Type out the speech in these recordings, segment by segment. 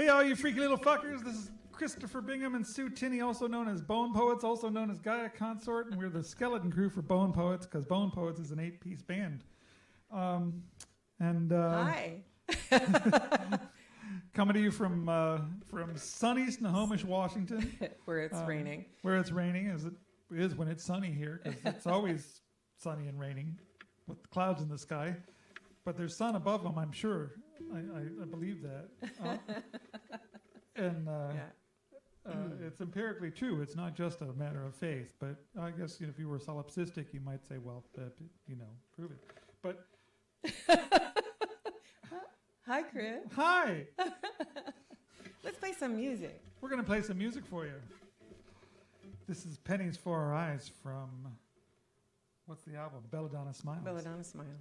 Hey, all you freaky little fuckers. This is Christopher Bingham and Sue Tinney, also known as Bone Poets, also known as Gaia Consort, and we're the skeleton crew for Bone Poets, because Bone Poets is an 8-piece band. Hi. Coming to you from sunny Snohomish, Washington. Where it's raining. Where it's raining, as it is when it's sunny here, because it's always sunny and raining with the clouds in the sky. But there's sun above them, I'm sure. I believe that. It's empirically true. It's not just a matter of faith. But I guess if you were solipsistic, you might say, well, prove it. But Hi, Chris. Hi. Let's play some music. We're going to play some music for you. This is Pennies for Our Eyes from, what's the album? Belladonna Smiles. Belladonna Smiles.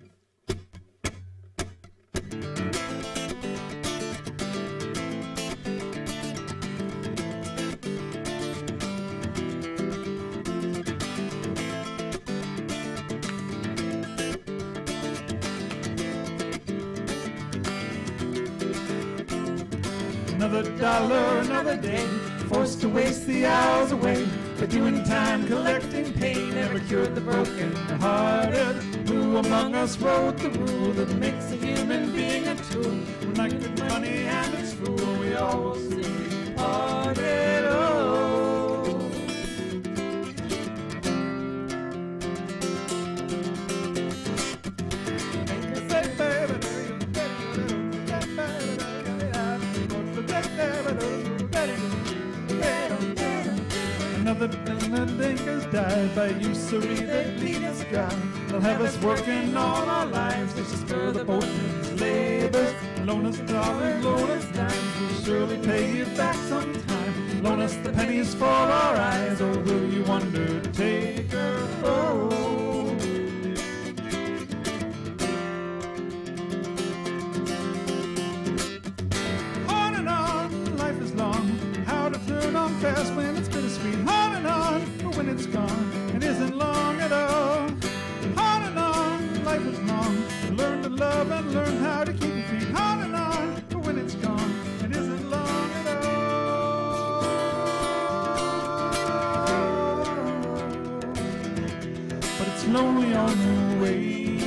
Another dollar, another day, forced to waste the hours away, but doing time, collecting pain, never cured the broken hearted. Who among us wrote the rule that makes a human being a tool? When like good money and its fool, we all will see parted. Another thinkers died by usury that lead us dry. They'll have us working all our lives just to spur the boatman's labors. Loan us dollars, loan us dimes, we'll surely pay you back sometime. Loan us the pennies for our eyes, or will you undertaker? On and on, life is long. How to turn on fast when it's bittersweet. On and on, but when it's gone, it isn't long at all. On and on, life is long. Learn to love and learn how to keep your feet. On and on, but when it's gone, it isn't long at all. But it's lonely on the way.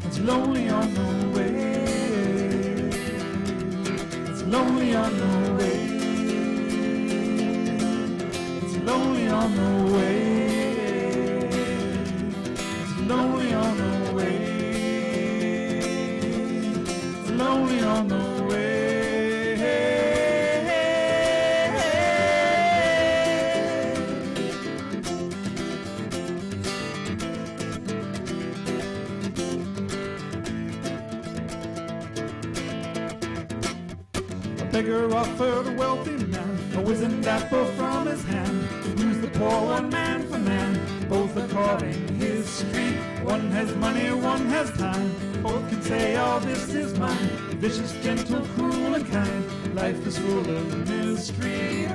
It's lonely on the way. Lonely on the way. It's lonely on the way. It's lonely on the way. It's lonely on the way. Beggar offered a wealthy man a wizened apple from his hand. Use the poor one man for man, both are caught in his street. One has money, one has time, both can say all this is mine. Vicious, gentle, cruel and kind, life is full of mystery.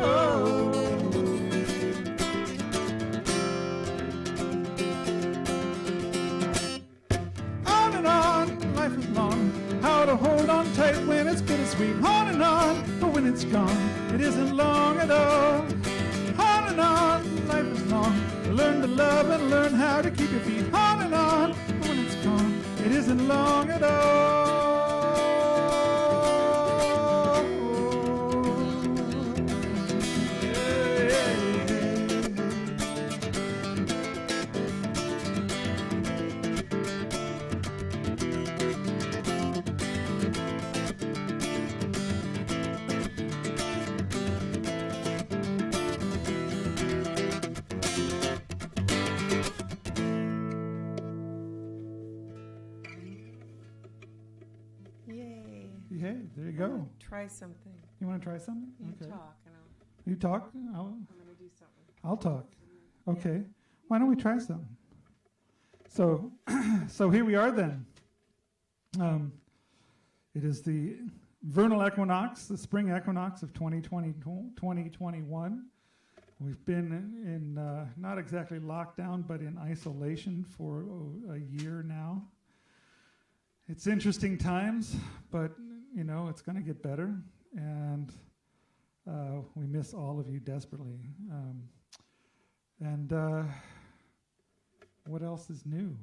On and on, life is long. How to hold on tight when it's bittersweet. On and on, but when it's gone, it isn't long at all. On and on, life is long. Learn to love and learn how to keep your feet. On and on, but when it's gone, it isn't long at all. Hey, there you go. Try something. You want to try something? You Okay. talk, and You talk? I'm going to do something. I'll talk. Okay. Why don't we try something? So, so here we are then. It is the vernal equinox, the spring equinox of 2021. We've been in not exactly lockdown, but in isolation for a year now. It's interesting times, but you know, it's going to get better, and we miss all of you desperately. What else is new?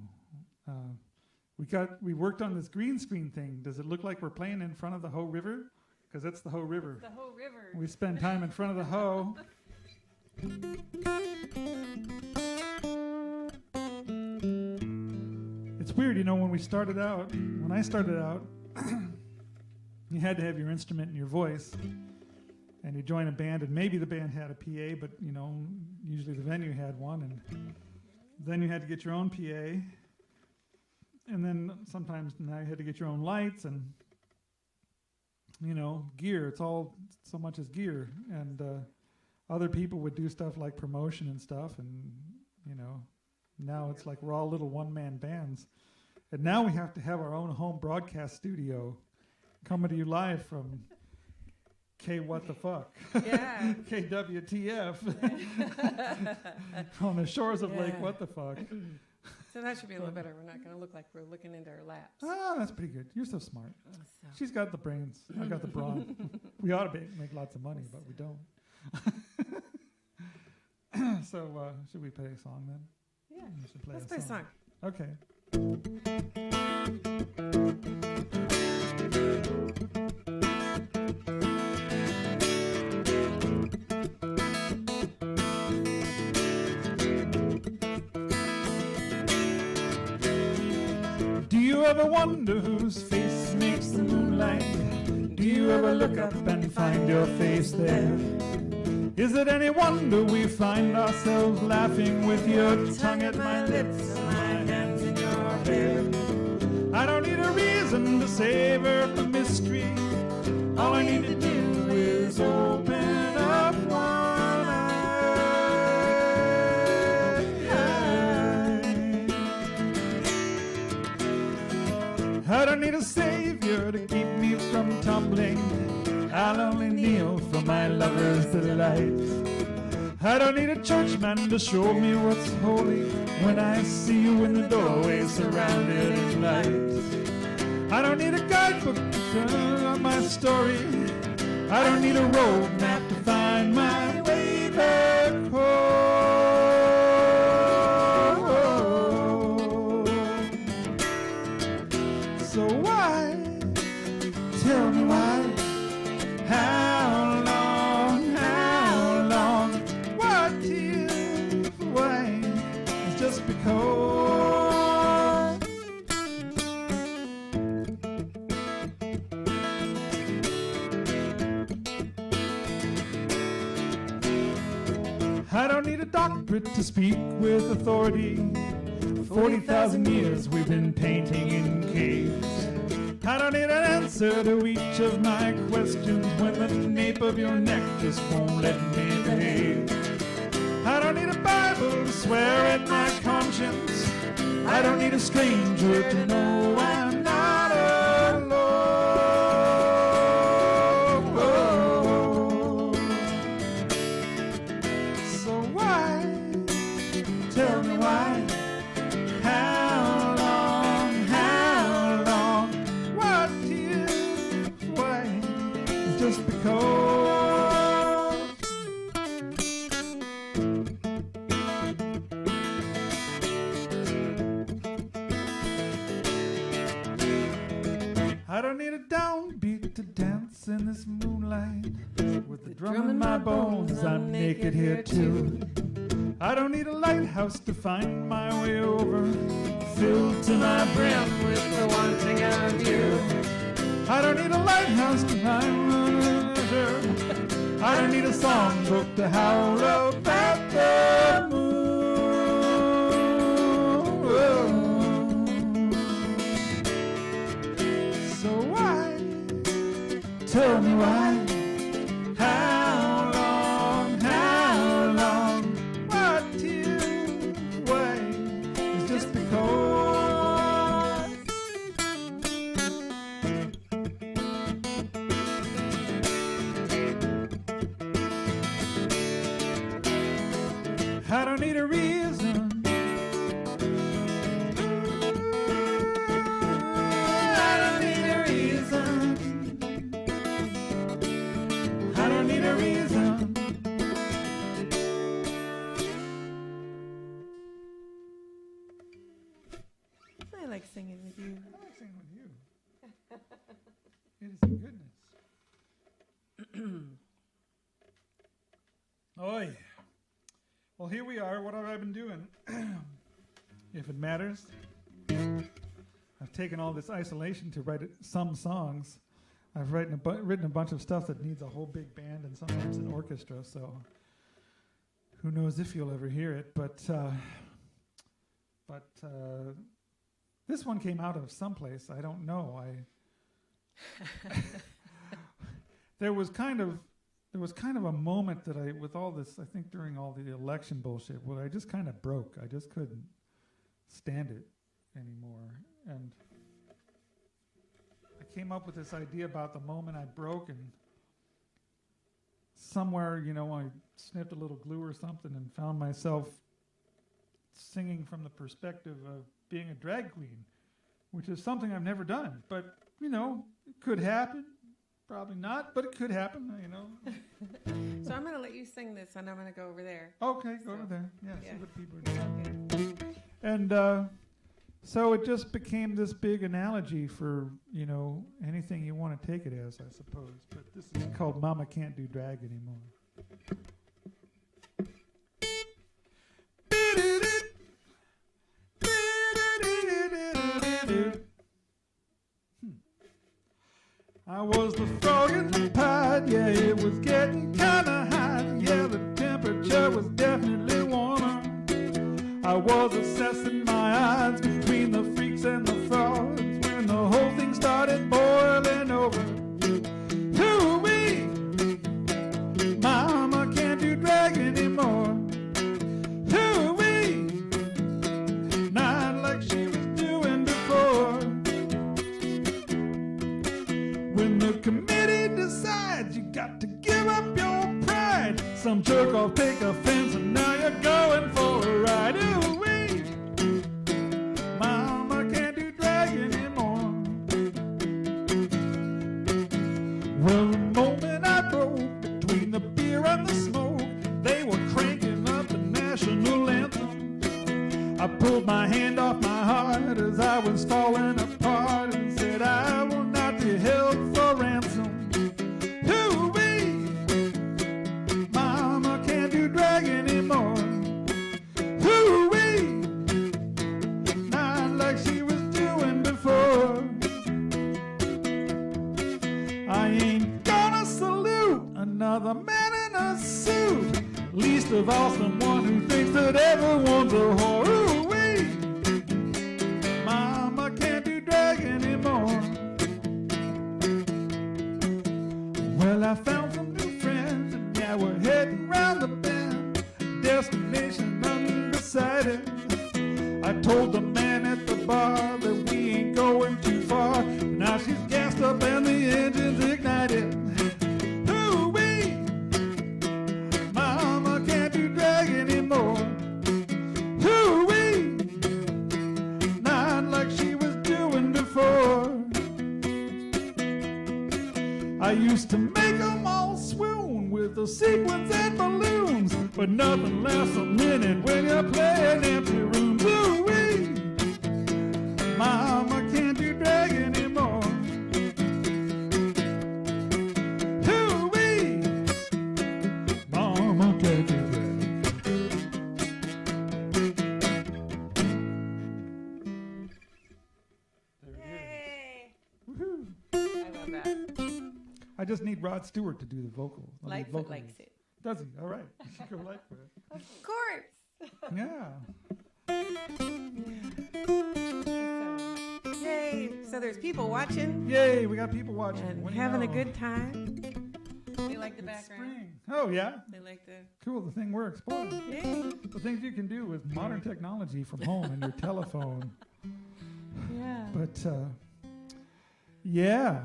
We worked on this green screen thing. Does it look like we're playing in front of the Ho River? Because that's the Ho River. The Ho River. We spend time in front of the Ho. It's weird, you know, when I started out, you had to have your instrument and your voice, and you join a band, and maybe the band had a PA, but, you know, usually the venue had one, and then you had to get your own PA, and then sometimes now you had to get your own lights, and, you know, gear. It's all so much as gear, and other people would do stuff like promotion and stuff, and, you know, now it's like we're all little one-man bands. And now we have to have our own home broadcast studio coming to you live from K What the Fuck. Yeah. KWTF. On the shores of Lake What the Fuck. So that should be a little better. We're not going to look like we're looking into our laps. Ah, that's pretty good. You're so smart. So. She's got the brains. I got the brawn. We ought to make lots of money, but we don't. So should we play a song then? Yeah. We should play Let's play a song. Okay. Do you ever wonder whose face makes the moonlight? Do you ever look up and find your face there? Is it any wonder we find ourselves laughing with your tongue at my lips and my hands in your hair? I don't need a reason to savor the mystery. All I need to do is open up one eye. I don't need a savior to keep me from tumbling. I'll only kneel for my lover's delight. I don't need a churchman to show me what's holy when I see you in the doorway surrounded in light. I don't need a guidebook to turn on my story. I don't need a road map to find my way back home. So why, tell me why? How long, what tears away? It's just because I don't need a doctorate to speak with authority. For 40,000 years we've been painting in caves. I don't need an answer to each of my questions when the nape of your neck just won't let me behave. I don't need a Bible to swear at my conscience. I don't need a stranger to know I'm not alone. So why, tell me why? Just because I don't need a downbeat to dance in this moonlight. With the drum in my bones, I'm naked here too. I don't need a lighthouse to find my way over, filled to my brim with the wanting of you. I don't need a lighthouse to find my pleasure. I don't need a songbook to howl about the moon. So why, tell me why? How long, what tears away? It's just because I like singing with you. I like singing with you. It is a goodness. Oi. Well, here we are. What have I been doing? If it matters, I've taken all this isolation to write some songs. I've written a bunch of stuff that needs a whole big band and sometimes an orchestra, so who knows if you'll ever hear it. But this one came out of someplace. I don't know. There was kind of a moment that with all this, I think during all the election bullshit, where I just kind of broke. I just couldn't stand it anymore. And I came up with this idea about the moment I broke, and somewhere, I sniffed a little glue or something and found myself singing from the perspective of being a drag queen, which is something I've never done. But, it could happen. Probably not, but it could happen, So I'm going to let you sing this, and I'm going to go over there. Okay, go over there. Yeah, Yeah. see what people are doing. Okay. And so it just became this big analogy for, anything you want to take it as, I suppose. But this is called Mama Can't Do Drag Anymore. I was the frog in the pot, yeah, it was getting kinda hot, yeah, the temperature was definitely warmer. I was assessing my odds between the freaks and the frauds when the whole thing started boiling over. Hoo-wee! Mama can't do drag anymore. Hoo-wee! Not like she was doing before. When the committee decides you got to give up your pride, some jerk off take offense and now you're going for a ride. Ooh-wee, Mama can't do drag anymore. Well, the moment I broke between the beer and the smoke, they were cranking up the national anthem. I pulled my hand off my heart as I was falling apart and said, I will not be held for ransom. Hoo-wee! Mama can't do drag anymore. Hoo-wee! Not like she was doing before. I ain't gonna salute another man in a suit, least of all someone who thinks that everyone's a whore. Ooh-wee! Mama can't do drag anymore. Well, I found some new friends, and yeah, we're heading round the bend, destination undecided. I told the man at the bar that we ain't going too far. Now she's gassed up and the engine's ignited. Hoo-wee! Mama can't do drag anymore. Hoo-wee! Not like she was doing before. I used to make them all swoon with the sequins and balloons, but nothing lasts a minute when you're playing empty rooms. Ooh-wee! Mama can't do drag anymore. Hoo-wee! Mama can't do drag. There it Yay! is. Woohoo! I love that. I just need Rod Stewart to do the vocal. Lightfoot likes it. Does he? All right. You should go Lightfoot. Of course. Yeah. Yay! So there's people watching Yay, we got people watching. and What do you having a know? good time. They like the It's background. spring. Oh, yeah? They like the Cool, the thing works. Boy, yay. the things you can do with modern technology from home and your telephone. Yeah. But, yeah.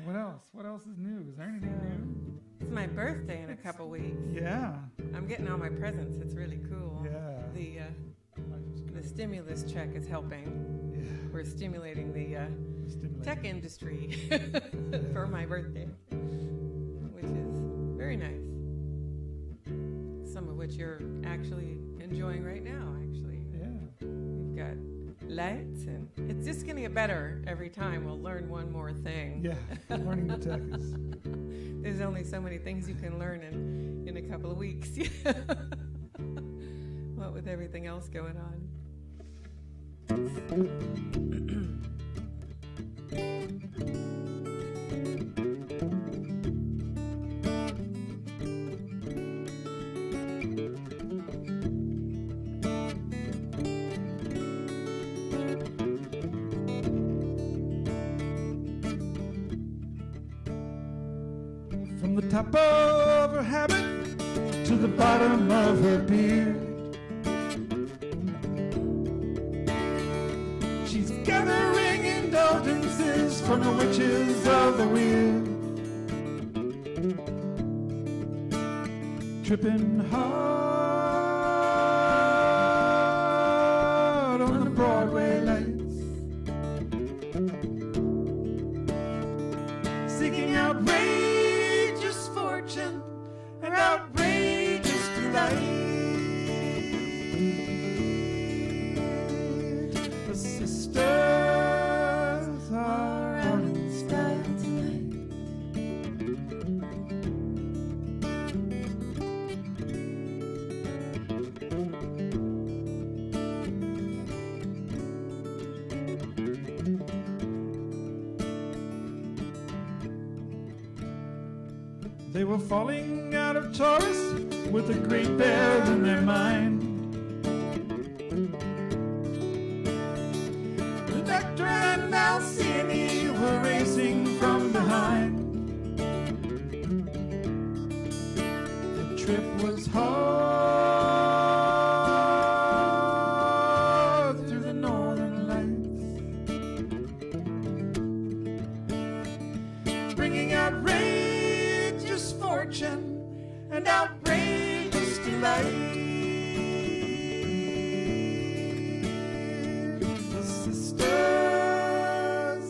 What else? What else is new? Is there anything new? It's my birthday in a couple weeks. Yeah. I'm getting all my presents. It's really cool. Yeah. The stimulus check is helping. Yeah. We're stimulating the Stimulating. tech industry for my birthday, which is very nice. Some of which you're actually enjoying right now, actually. Yeah. We've got lights, and it's just going to get better every time. We'll learn one more thing. Yeah, learning the tech is. There's only so many things you can learn in a couple of weeks. What with everything else going on. From the top of her habit to the bottom of her beard, she's gathering indulgences from the witches of the weird, tripping hard on the Broadway lights, seeking outrageous fortune and outrageous delight. The sisters are out in style tonight. They were falling out of Taurus with a great bear in their mind. The Doctor and Alcini were racing from behind. The trip was hard through the northern lights, bringing outrageous fortune and outrageous delight. The sisters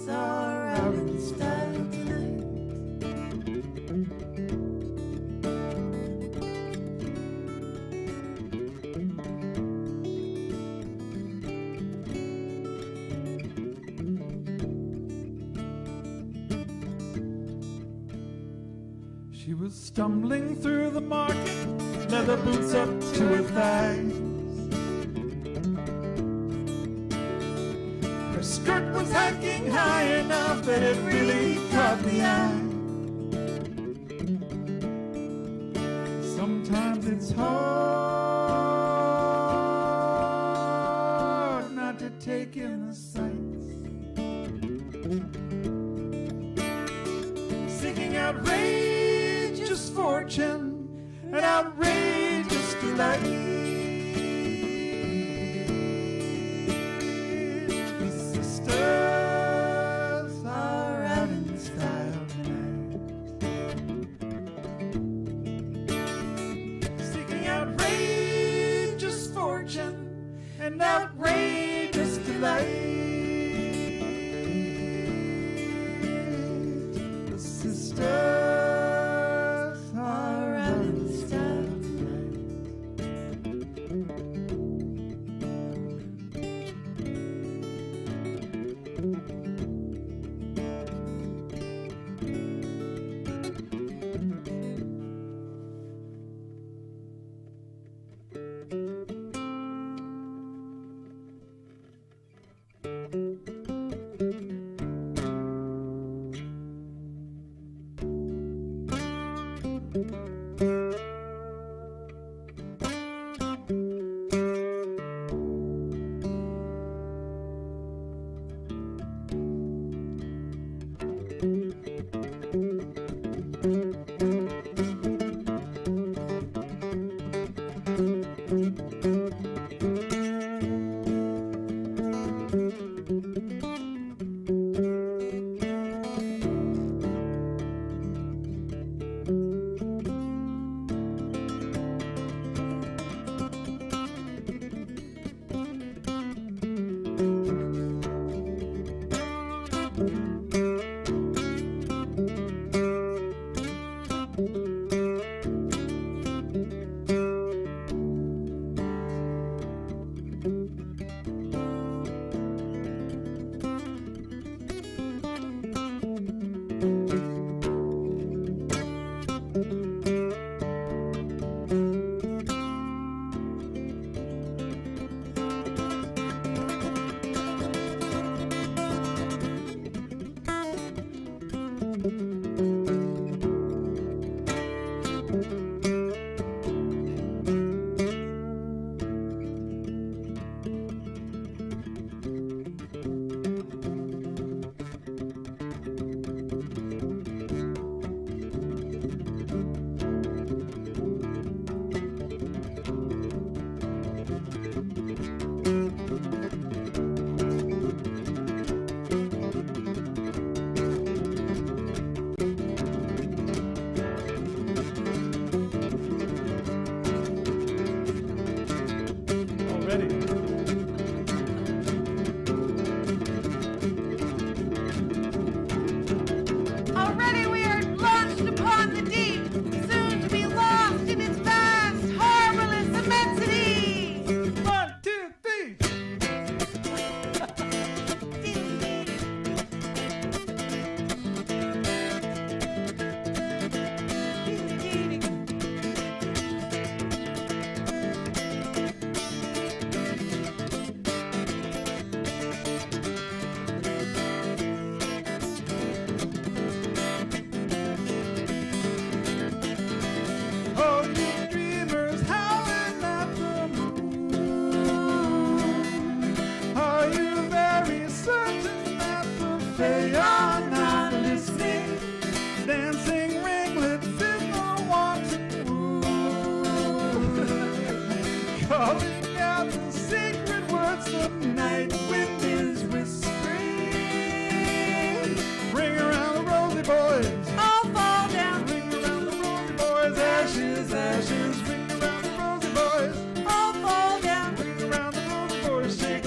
are out in style tonight. She was stumbling through the market, leather boots up to her thighs. Her skirt was hanging high enough that it really caught the eye. Sometimes it's hard not to take in the sights, seeking outrageous fortune and outrageous delight. The sisters are out in style tonight, seeking outrageous fortune and outrageous delight. The sisters are out in style tonight.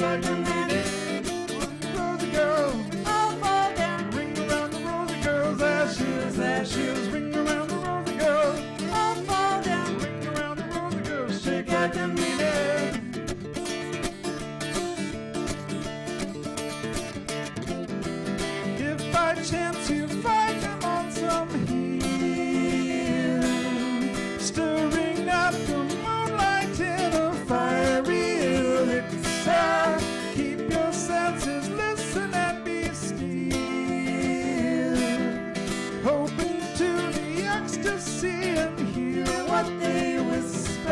like a minute. Rosy girl, All fall down. ring around the rosy girl's ashes, ashes. Ring around the rosy girl, All fall down. ring around the rosy girl, shake like a minute. If by chance you find them on some hill, stirring up the moonlight in a fiery elixir, keep your senses, listen and be still, hoping to the ecstasy and hear what they whisper.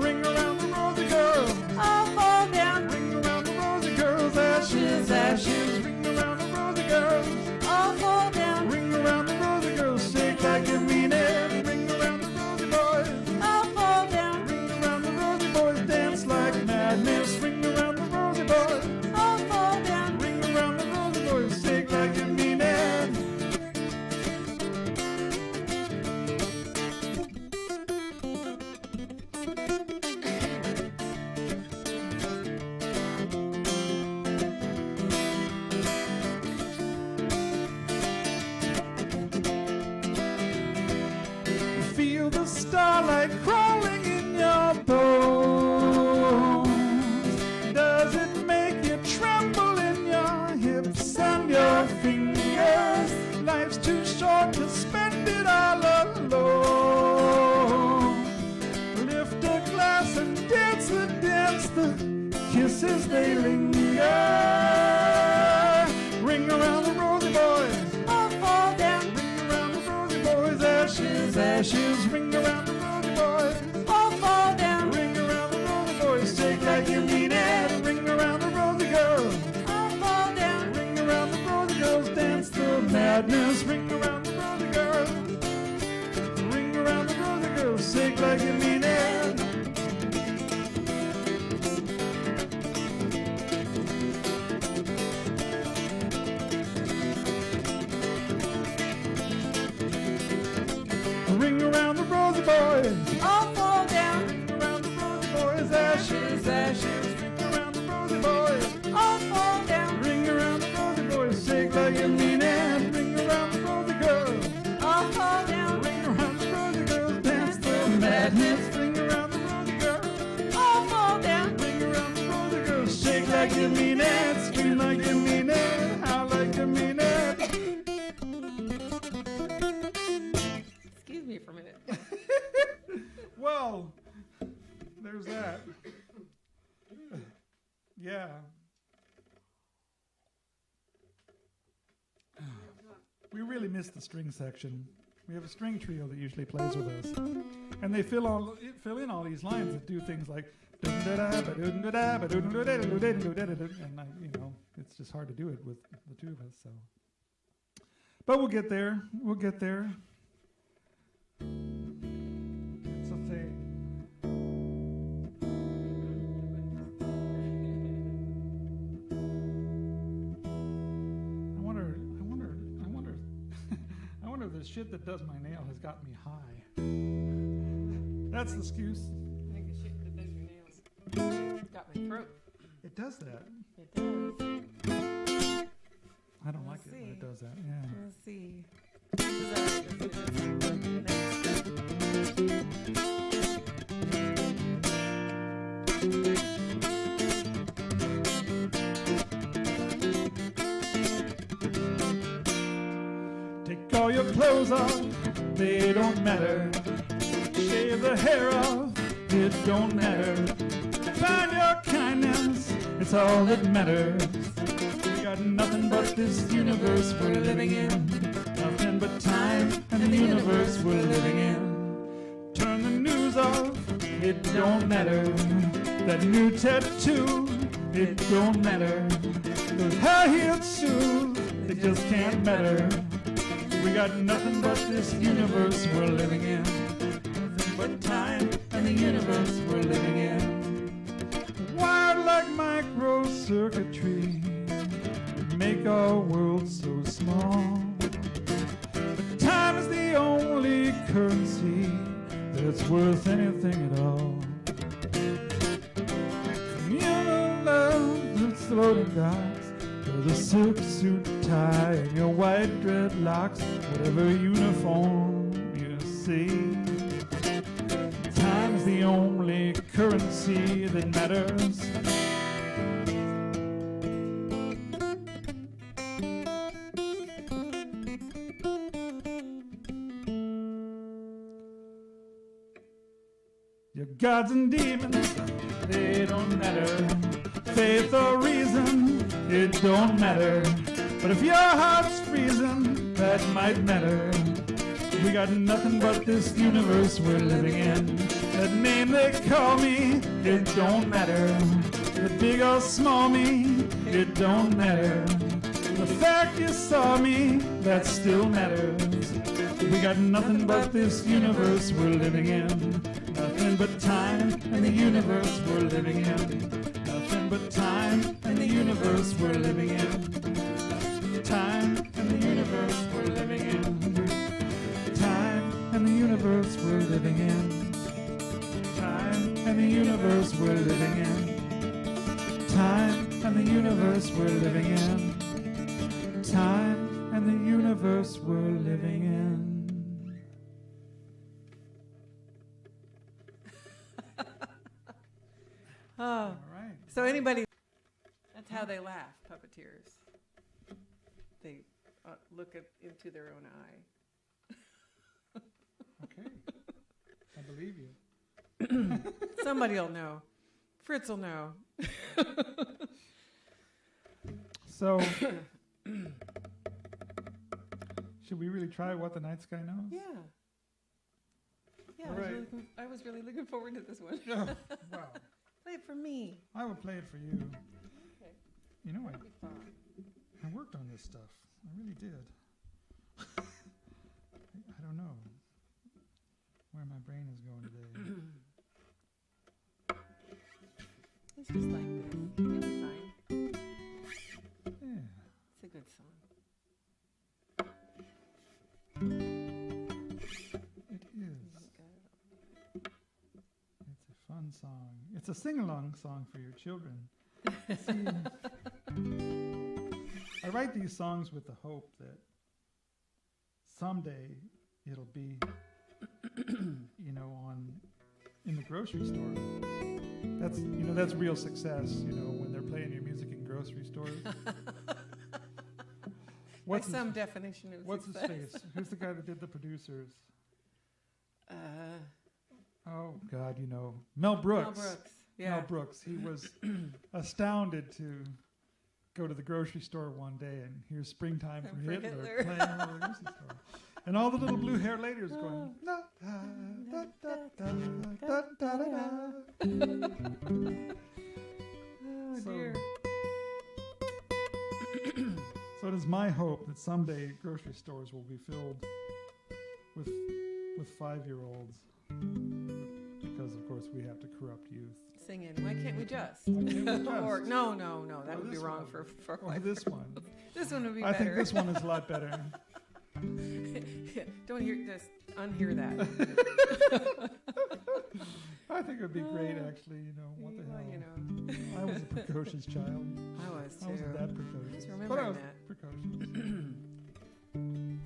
Ring around the rosy girl, All fall down. ring around the rosy girl's ashes, ashes. Ring around the rosy girl, All fall down. ring around the rosy girl, shake like you mean it. Ring around the rosy boys, All fall down. ring around the rosy boys, dance like madness. Ring around the rosy boys, All fall down. ring around the rosy boys, shake like you mean it. Feel the starlight crawling in your bones. Does it make you tremble in your hips and your fingers? Life's too short to spend it all alone. Lift a glass and dance the kisses they linger. Ring around the rosy boys, All fall down. ring around the rosy boys, ashes, ashes. Ring around the rosy boys, All fall down. ring around the rosy boys, shake like you mean it. Ring around the rosy girl, All fall down. ring around the rosy girls, dance the madness. Ring around the rosy girl, ring around the rosy girl, shake like you mean it. Ring around the rosy boys, All fall down. ring around the rosy boys, ashes, ashes. Ring around the rosy boys, All fall down. ring around the rosy boys, shake like you mean it. Ring around the rosy girls, All fall down. ring around the rosy girls, dance the madness. Ring around the rosy girls, All fall down. ring around the rosy girls, shake like you mean it, scream like you mean it, howl like you mean it. Excuse me for a minute. Well, there's that. Yeah. We really missed the string section. We have a string trio that usually plays with us, and they fill in all these lines that do things like, and it's just hard to do it with the two of us. So, but we'll get there. We'll get there. It's a thing. I wonder if the shit that does my nail has got me high. That's the excuse. I think the shit that does your nails got my throat. It does that. It does. I don't like it when it does that. Yeah. Let's see. Take all your clothes off, they don't matter. Shave the hair off, it don't matter. Find your kindness, it's all that matters. We got nothing but this universe we're living in. Nothing but time and the universe we're living in. Turn the news off, it don't matter. That new tattoo, it don't matter. Those high-heeled shoes, they just can't matter. We got nothing but this universe we're living in. Nothing but time and the universe we're living in. Wired like microcircuitry, make our world so small. But time is the only currency that's worth anything at all. floating docks, with a silk suit tie and your white dreadlocks, whatever uniform you see. Time's the only currency that matters. Your gods and demons, they don't matter. Faith or reason, it don't matter. But if your heart's freezing, that might matter. We got nothing but this universe we're living in. That name they call me, it don't matter. The big or small me, it don't matter. The fact you saw me, that still matters. We got nothing but this universe we're living in. Nothing but time and the universe we're living in. Nothing but time and the universe we're living in. Time and the universe we're living in. Time and the universe we're living in. Time and the universe we're living in. Time and the universe we're living in. Time and the universe we're living in. Oh, All right. so anybody, that's how they laugh, puppeteers. They look into their own eye. Okay. I believe you. Somebody will know. Fritz will know. So, should we really try What the Night Sky Knows? Yeah. Yeah, All right. I was really looking forward to this one. Oh, wow. Play it for me. I will play it for you. Okay. You know, That'd be fun. I worked on this stuff. I really did. I don't know where my brain is going today. It's just like this. You'll be fine. Yeah. It's a good song. It is. It's a fun song. It's a sing-along song for your children. See, I write these songs with the hope that someday it'll be, in the grocery store. That's real success, when they're playing your music in grocery stores. By some definition of What's success. his face? Who's the guy that did the producers? Oh, God, Mel Brooks. Mel Brooks. Yeah. Mel Brooks. He was astounded to go to the grocery store one day and hear Springtime for For Hitler Hitler. playing in the grocery store. And all the little blue-haired ladies going, da, da, da, da, da, da, da, da. Oh, So- dear. So it is my hope that someday grocery stores will be filled with 5-year-olds, because of course we have to corrupt youth. Singing. Why can't we just? Why can't we just? Or no. That Or would be this wrong one. for Or this one. This one would be I better. think this one is a lot better. Don't hear. Just unhear that. I think it would be great, actually. What the Well, hell? I was a precocious child. I was too. I wasn't that precocious. Just But I remembering was that. precocious. Something is happening.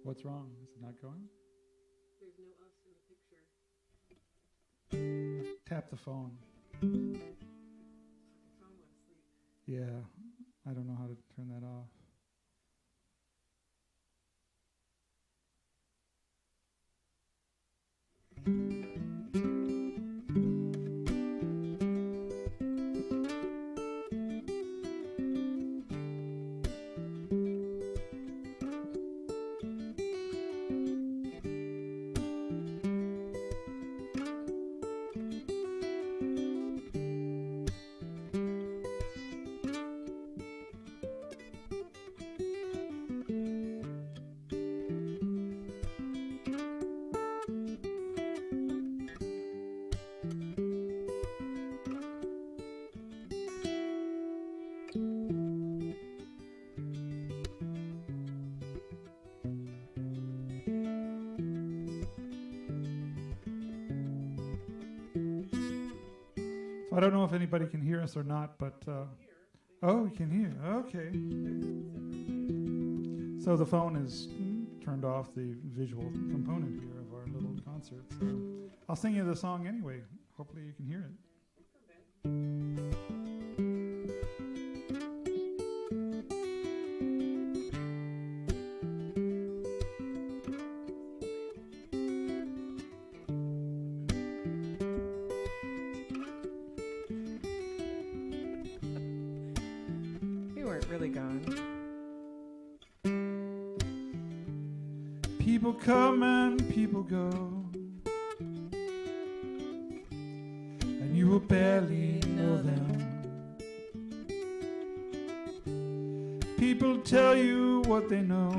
What's wrong? Is it not going? There's no us in the picture. Tap the phone. The phone went asleep. Yeah, I don't know how to turn that off. So I don't know if anybody can hear us or not, but oh, we can hear. Okay. So the phone is turned off the visual component here of our little concert. So I'll sing you the song anyway. Hopefully you can hear it. Really gone. People come and people go, and you will barely know them. People tell you what they know.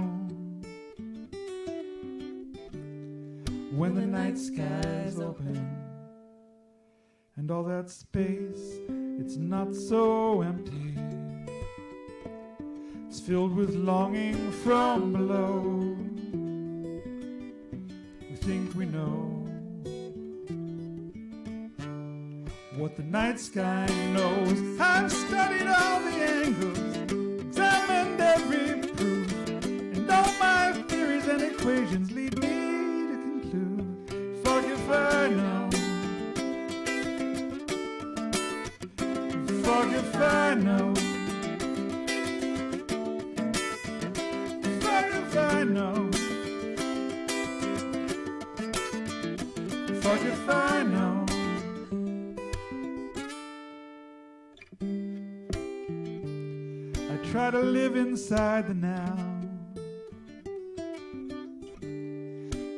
When the night sky's open and all that space, it's not so empty. It's filled with longing from below. We think we know what the night sky knows. I've studied all the angles, examined every proof, and all my theories and equations lead me to conclude. Fuck if I know. Fuck if I know. I know. Fuck if I know. I try to live inside the now,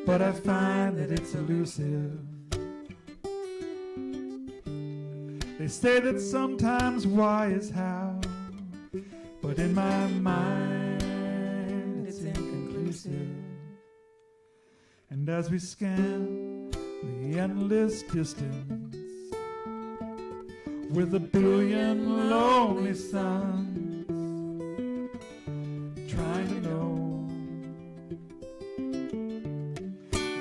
but I find that it's elusive. They say that sometimes why is how, but in my mind and as we scan the endless distance with a billion lonely suns, trying to know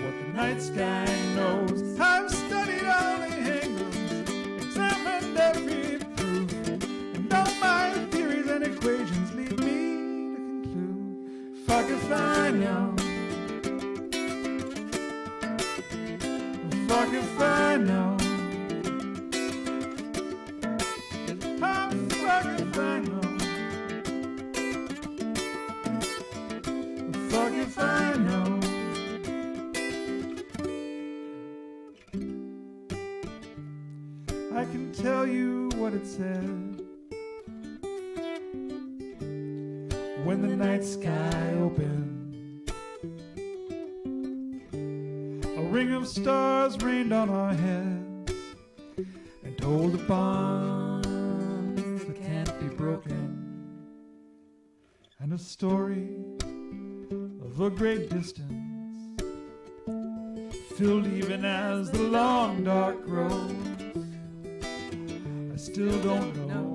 what the night sky knows. I've studied all the angles, examined every proof, and all my theories and equations lead me to conclude. Fuck if I know. Fuck if I know. Oh, fuck if I know. Fuck if I know. I can tell you what it said when the night sky opened. A ring of stars rained on our heads and told the bonds that can't be broken, and a story of a great distance, filled even as the long dark grows. I still don't know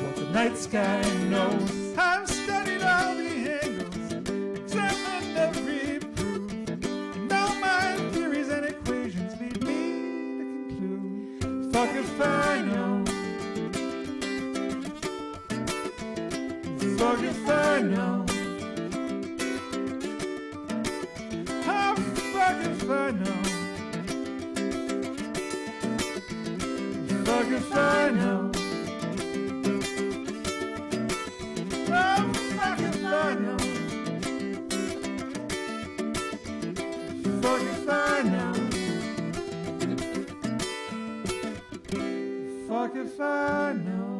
what the night sky knows. I've studied all the angles, examined every proof, and all my theories and equations lead me to conclude. Fuck if I know. Fuck if I know. Oh, fuck if I know. Fuck if I know. Oh, fuck if I know. Fuck if I know. Fuck if I know.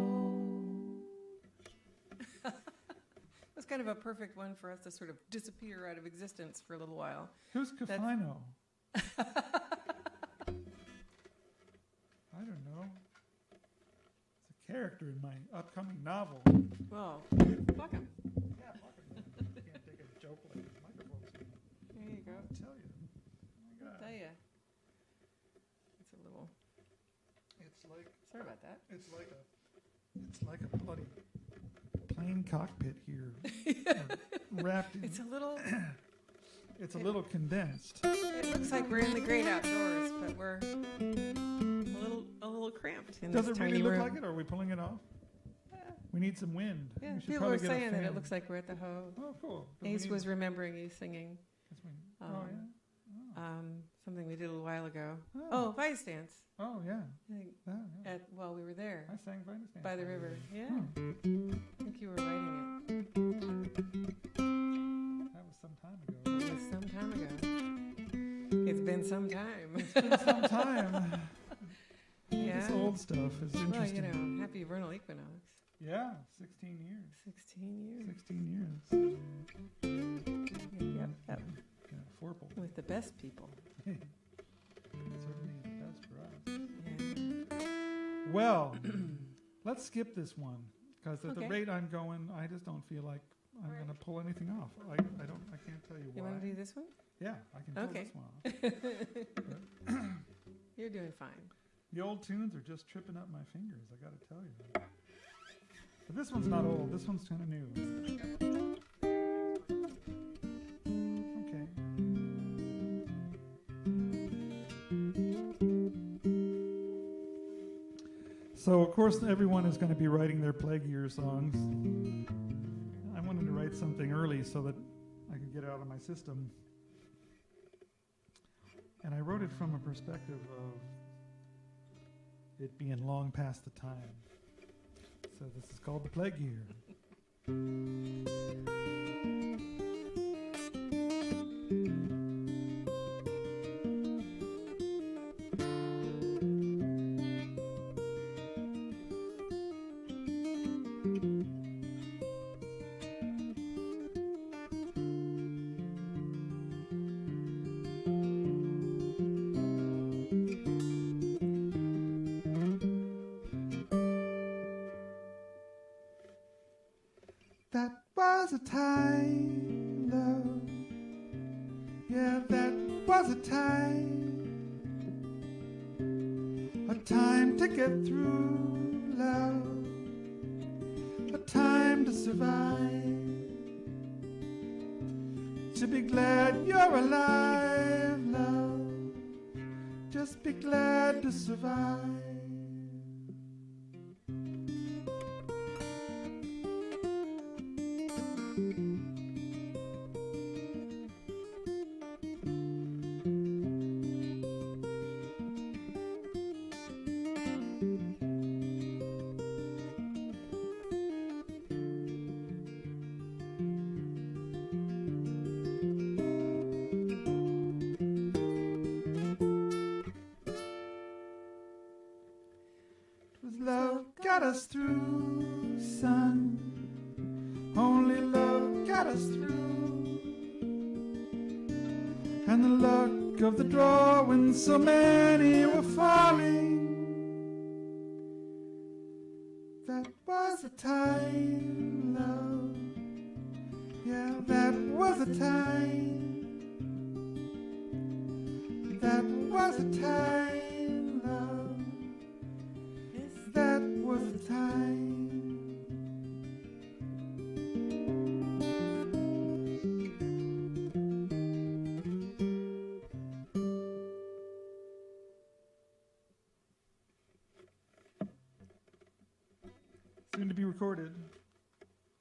That's kind of a perfect one for us to sort of disappear out of existence for a little while. Who's Cafino? I don't know. It's a character in my upcoming novel. Well, fuck him. Yeah, fuck him. You can't take a joke like this microphone's doing. There you go. I'll tell you. Oh my God. Tell ya. It's a little. It's like Sorry about that. it's like a bloody plane cockpit here, wrapped in. It's a little. it's a little condensed. It looks like we're in the great outdoors, but we're a little cramped in Does this it tiny really look room. like it, or are we pulling it off? We need some wind. Yeah, We should people probably were get a saying that fan. it looks like we're at the Ho. Oh, cool. 'Cause we Ace need- was remembering you singing 'cause we- um, oh, yeah. something we did a little while ago. Oh. Oh, Vitus dance. Oh, yeah. I think Yeah, yeah. while we were there I sang Vitus Dance by the while we river. were Yeah, there. I think you were writing That was some time ago. it. It was some time ago. It's been some time. It's been some time. Yeah. This old stuff is Well, interesting. you know, happy vernal equinox. Yeah, 16 years. 16 years. 16 years. Yep. Yeah, Forple. With the best people. Certainly the best for us. Yeah. Well, let's skip this one because at the Okay. rate I'm going, I just don't feel like I'm going to pull anything off. I can't tell you You why. want to do this one? Yeah, I can pull Okay. this one off. You're doing fine. The old tunes are just tripping up my fingers, I got to tell you. But this one's not old. This one's kind of new. Okay. So, of course, everyone is going to be writing their Plague Year songs. I wanted to write something early so that I could get it out of my system. And I wrote it from a perspective of it being long past the time. So this is called the Plague Year. That was a time, love. Yeah, that was a time. A time to get through, love. A time to survive. To be glad you're alive, love. Just be glad to survive. Love got us through, son. Only love got us through. And the luck of the draw when so many were falling. That was a time, love. Yeah, that was a time. That was a time, love. That was the time. Soon to be recorded.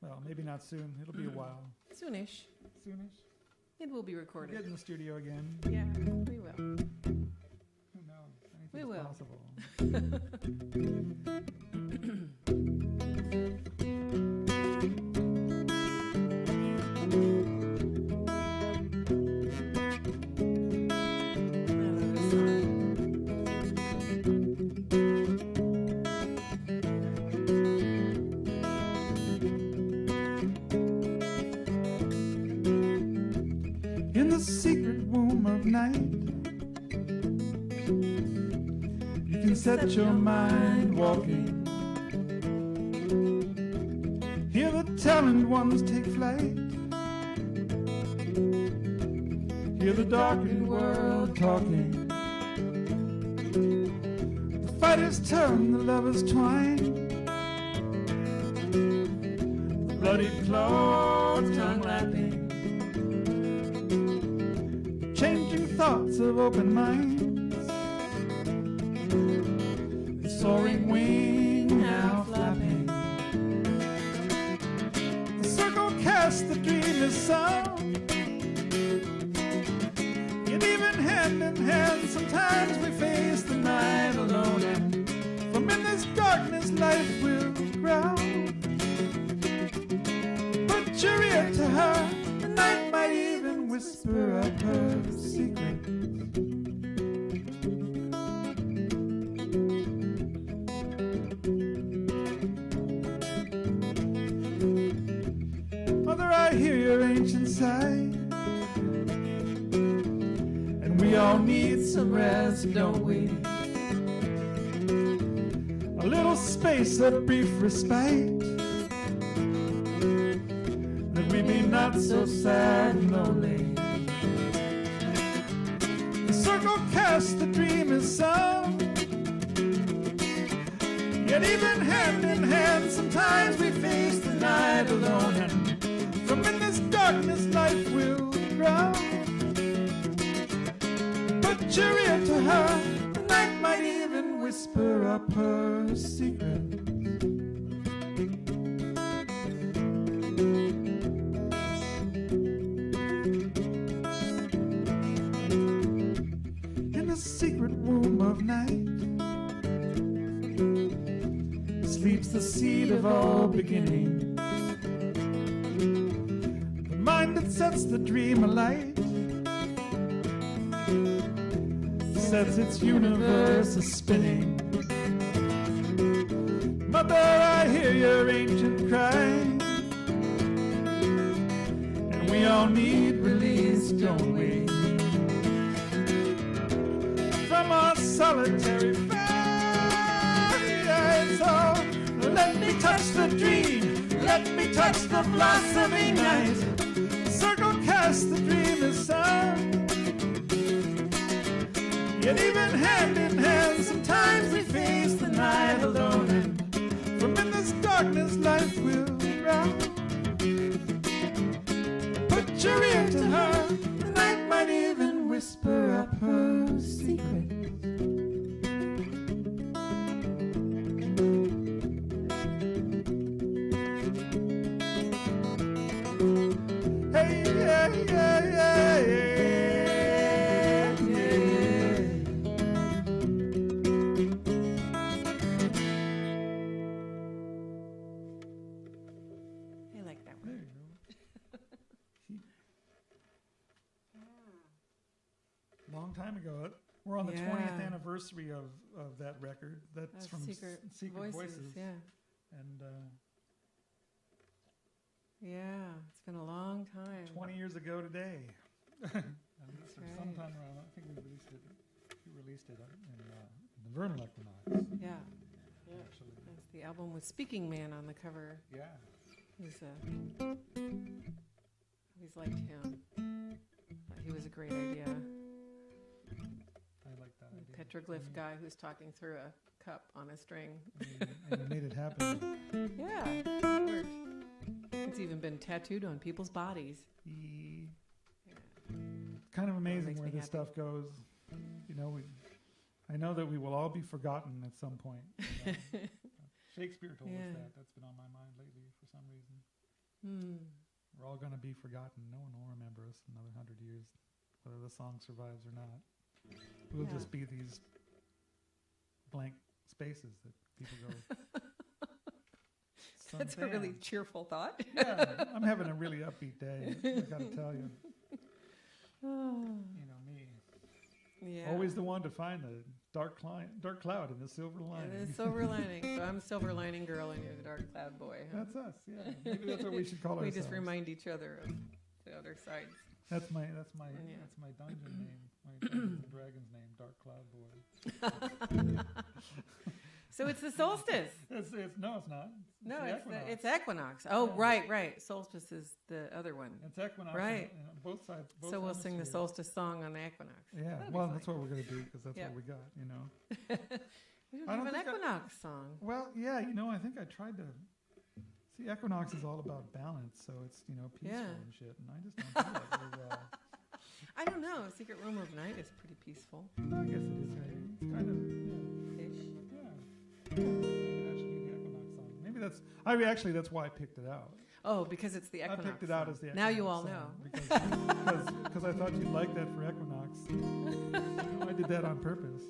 Well, maybe not soon. It'll be a while. Soonish. Soonish. It will be We'll recorded. get in the studio again. Yeah, we will. Who knows? We Anything's will. possible. I love this song. In the secret womb of night, you can set your mind walking. Hear the talented ones take flight. Hear the darkened world talking. The fighters turn, the lovers twine. The bloody claws tongue lapping. thoughts of open minds. The soaring wing now flapping. The circle cast, the dream is sound. Yet even hand in hand, sometimes we face the night alone. And from in this darkness, life will ground. Put your ear to her, the night might even whisper up her secret. Mother, I hear your ancient sigh, and we all need some rest, don't we? A little space, a brief respite, that we be not so sad and lonely. The circle cast, the dream is sound. Yet even hand in hand, sometimes we face the night alone. And from in this darkness, life will ground. Put your ear to her, the night might even whisper up her secret. In the secret womb of night sleeps the seed of all beginning, the mind that sets the dream alight, sets its universe a-spinning. Mother, I hear your ancient cry, and we all need release, don't we? From our solitary fate, so let me touch the dream, let me touch the blossoming night. Circle cast, the dream is sound. Yet even hand in hand, sometimes we face the night alone. And from in this darkness, life will round. Put your ear to her, the night might even whisper up her secret. Hey, yeah, yeah, yeah, yeah. Long time ago. We're on the 20th anniversary of that record. That's from Secret Voices. Yeah. And yeah, it's been a long time. 20 years ago today. That's right. Sometime around, I think we released it in the vernal equinox. Yeah. Actually. That's the album with Speaking Man on the cover. Yeah. He's always liked him. Thought he was a great idea. I like that idea. Petroglyph guy who's talking through a cup on a string. And you made it happen. Yeah, it worked. It's even been tattooed on people's bodies. Kind of amazing where me this happy. stuff goes. You know, I know that we will all be forgotten at some point. You know. Shakespeare told us that. That's been on my mind lately for some reason. We're all going to be forgotten. No one will remember us in another 100 years, whether the song survives or not. We'll just be these blank spaces that people go. That's a really cheerful thought. Yeah, I'm having a really upbeat day. I got to tell you. You know me. Yeah. Always the one to find the dark cloud in the silver lining. The silver lining. So I'm silver lining girl and you're the dark cloud boy. Huh? That's us. Yeah, maybe that's what we should call We ourselves. just remind each other of the other sides. That's my dungeon name. My Dungeons and Dragons name, Dark Cloud Boy. So it's the solstice. No, it's not. No, the equinox. it's equinox. Oh, Yeah. right. Solstice is the other one. It's equinox. Right. And both sides. Both So we'll sing the hemispheres. solstice song on the equinox. Yeah. Well, that's what we're going to do because that's what we got. You know. We don't I don't have an think equinox song. Well, yeah. You know, I think I tried to. See, equinox is all about balance, so it's peaceful and shit, and I just don't do that very well. I don't know. Secret Room of Night is pretty peaceful. I guess it is. Right? It's kind of Ish. maybe that should be the Equinox song. Maybe that's. That's why I picked it out. Oh, because it's the Equinox. I picked it out as the Equinox. Now you all song know. Because I thought you'd like that for Equinox. I did that on purpose.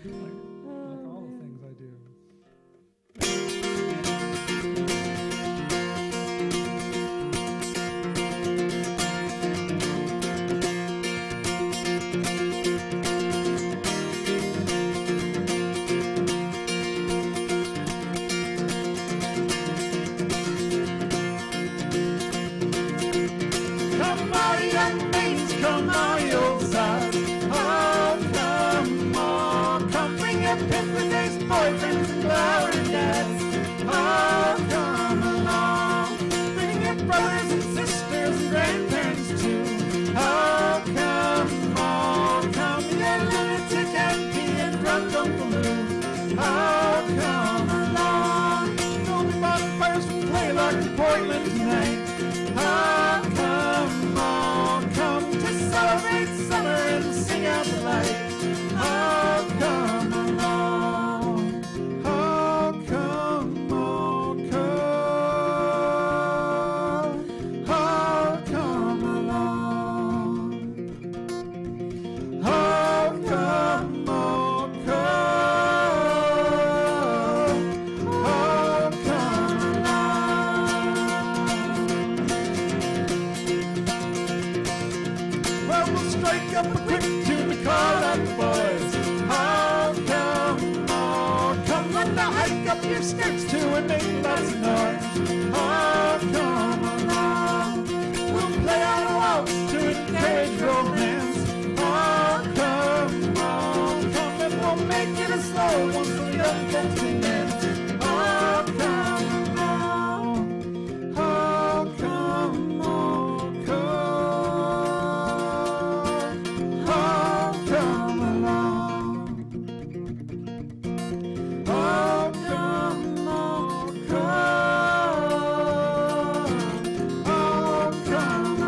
Like all the things I do. Come on, you old sod. Oh, come on. Come bring your pimp days, boyfriends and glory dads. Oh, come along. Bring your brothers and sisters and grandparents too. Oh, come on. Come, you lunatic auntie and drunk Uncle Lou. Oh, come along. There'll be bonfires from Playlock to Portland tonight. Oh, come on. Come to celebrate summer and sing out the light. Oh, come along. Oh, come on, come. Oh, come along. Oh, come on, come. Oh, come along. Well, we'll strike up a quick tune to call out the boys. Oh, come on, come on, now hike up your skirts too and make lots of noise. Oh, come along. We'll play on a waltz to encourage romance. Oh, come on, come and we'll make it a slow one so the young folks can dance. Oh, come along. Oh, come on, come. Oh, come along. Oh, come on, come. Oh, come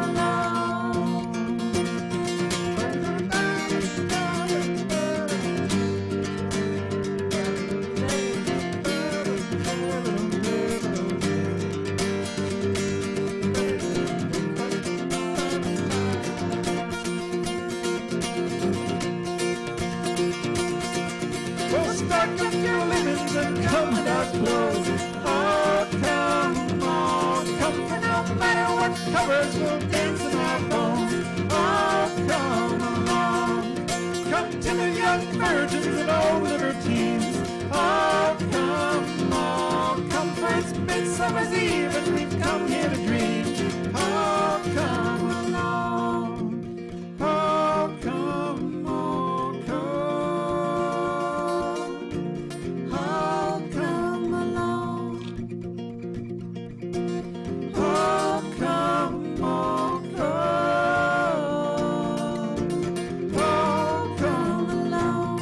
Well, start with your lemons and come without clothes. Oh, come on, come, for no matter what covers, we'll dance in our bones. Oh, come along. Come to the young virgins and old libertines. Oh, come on, come, for it's Midsummer's Eve and we've come here to dream. Oh, come along. Oh, come on, come. Oh, come along. Oh, come on, come. Oh, come along.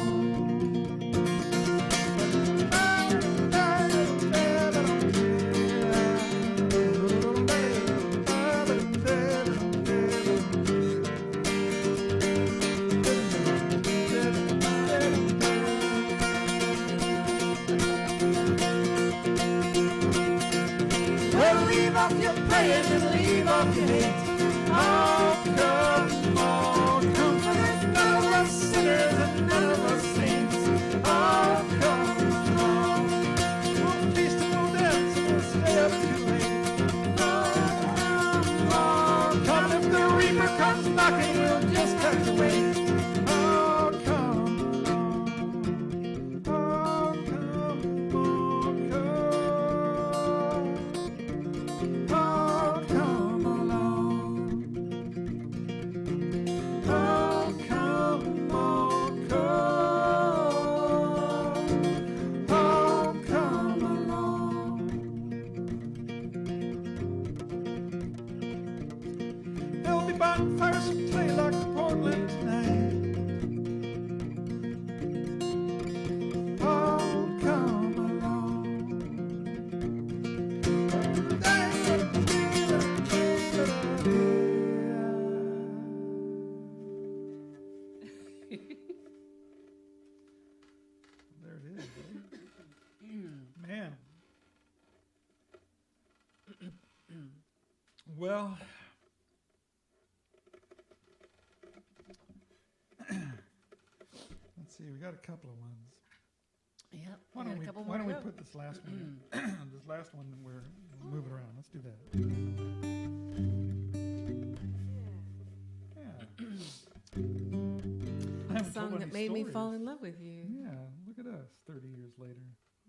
Well, leave off your praying and leave off your hate. Oh, come on, come, for there's none of us sinners and none of us saints. Oh, come along. We'll feast and we'll dance and we'll stay up too late. Oh, come on, come, if the reaper comes knocking, we'll just have to wait. Oh, come along. Oh, come on, come. Oh, come along. Oh, come on, come. Oh, come along. There'll be bonfires from Playlock to Portland tonight. Oh, come along. Well, let's see. We got a couple of ones. Yeah. Why don't we put this last one? This last one, we'll move it around. Let's do that. Yeah. I haven't told Song that any made me stories. fall in love with you. Yeah, look at us, 30 years later.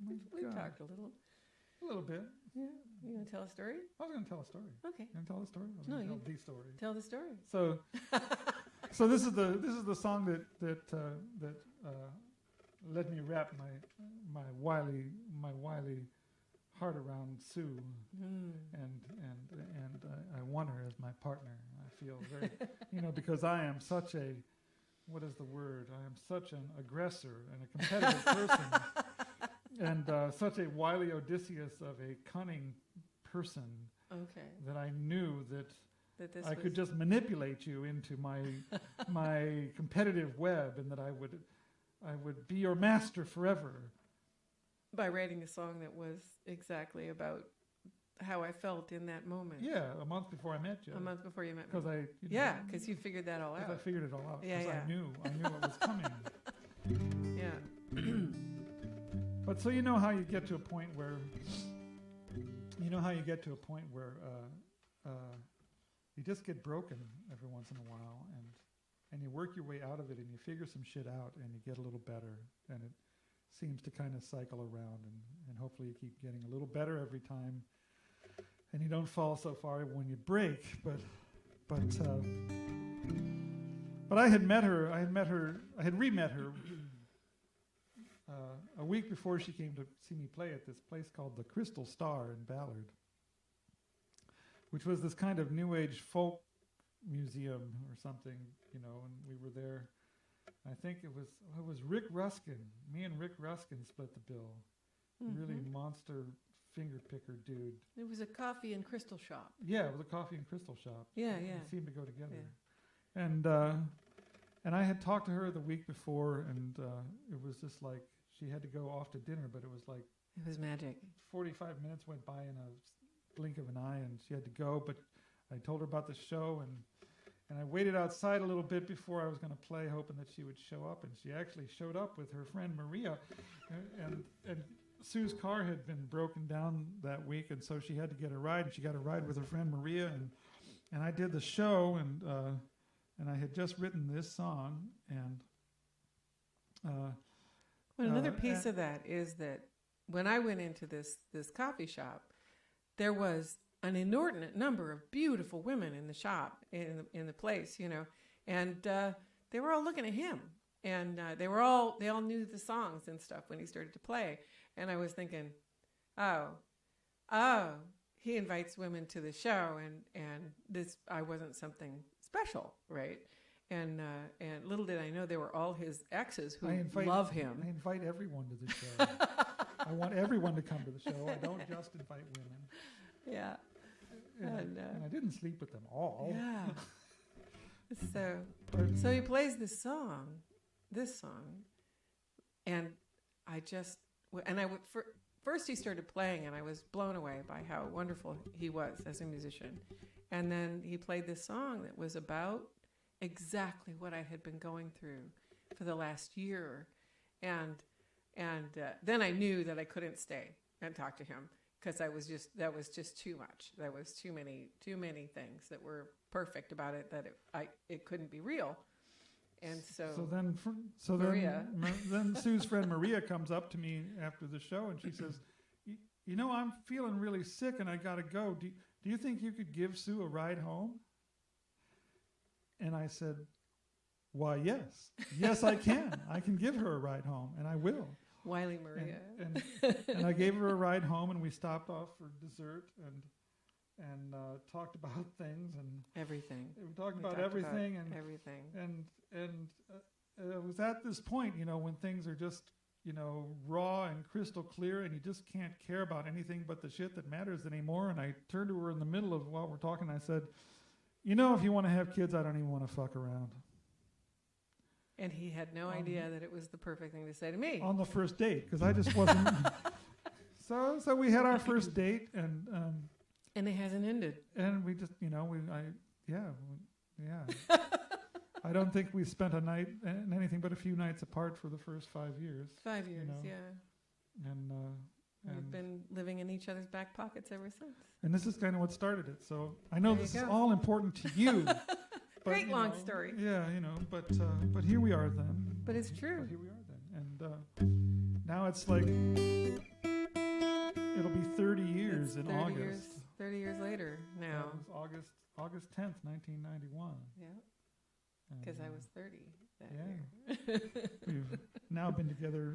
My We God. talked a little. A little bit. Yeah. You gonna tell a story? I was going to tell a story. Okay. You going to tell a story? I was No, going to you- tell the story. Tell the story. So this is the song that let me wrap my wily heart around Sue, and I want her as my partner. I feel very, because I am such a, what is the word? I am such an aggressor and a competitive person, and such a wily Odysseus of a cunning person Okay. that I knew that That I could just manipulate you into my competitive web, and that I would be your master forever. by writing a song that was exactly about how I felt in that moment. Yeah, a month before I met you. A month before you met me. Because I, because you figured that all because I out. figured it all out. Yeah, Because yeah. I knew what was coming. Yeah. But so you know how you get to a point where, you just get broken every once in a while, and you work your way out of it, and you figure some shit out, and you get a little better, and it seems to kind of cycle around, and hopefully you keep getting a little better every time, and you don't fall so far when you break. But I had met her. I had re-met her a week before she came to see me play at this place called the Crystal Star in Ballard, which was this kind of New Age folk museum or something, and we were there. I think it was Rick Ruskin. Me and Rick Ruskin split the bill. Really monster finger picker dude. It was a coffee and crystal shop. Yeah, it was a coffee and crystal shop. Yeah, They yeah. seemed to go together. Yeah. And I had talked to her the week before, and it was just like she had to go off to dinner, but it was like It was magic. 45 minutes went by in a blink of an eye, and she had to go. But I told her about the show, and I waited outside a little bit before I was going to play, hoping that she would show up. And she actually showed up with her friend Maria, and Sue's car had been broken down that week, and so she had to get a ride. And she got a ride with her friend Maria, and I did the show, and I had just written this song, and Well, another piece of that is that when I went into this coffee shop, there was an inordinate number of beautiful women in the shop, in the place, and they were all looking at him, and they all knew the songs and stuff when he started to play, and I was thinking, oh, he invites women to the show, and this, I wasn't something special, right? And little did I know they were all his exes who love him. I invite everyone to the show. I want everyone to come to the show. I don't just invite women. Yeah. And I didn't sleep with them all. Yeah. So he plays this song, and first he started playing, and I was blown away by how wonderful he was as a musician. And then he played this song that was about exactly what I had been going through for the last year. And then I knew that I couldn't stay and talk to him, because that was just too much. That was too many things that were perfect about it, that it couldn't be real. And so Maria. then Sue's friend Maria comes up to me after the show, and she says, I'm feeling really sick and I gotta go. Do you think you could give Sue a ride home? And I said, why, yes. Yes, I can. I can give her a ride home, and I will. Wily Maria. And I gave her a ride home, and we stopped off for dessert and talked about things and Everything. We talked about everything. And it was at this point, when things are just, raw and crystal clear, and you just can't care about anything but the shit that matters anymore. And I turned to her in the middle of while we're talking, and I said, if you want to have kids, I don't even want to fuck around. And he had no idea that it was the perfect thing to say to me. On the first date, because I just wasn't. So we had our first date, and And it hasn't ended. And we just, yeah. I don't think we spent a night and anything but a few nights apart for the first 5 years. 5 years, yeah. And we've been living in each other's back pockets ever since. And this is kind of what started it. So I know There this you is go. all important to you. Great long story. Yeah, but here we are then. But it's true. But here we are then. And now it's like it'll be 30 years in August. 30 years later now. It was August 10th, 1991. Yeah. Because I was 30 that yeah. year. We've now been together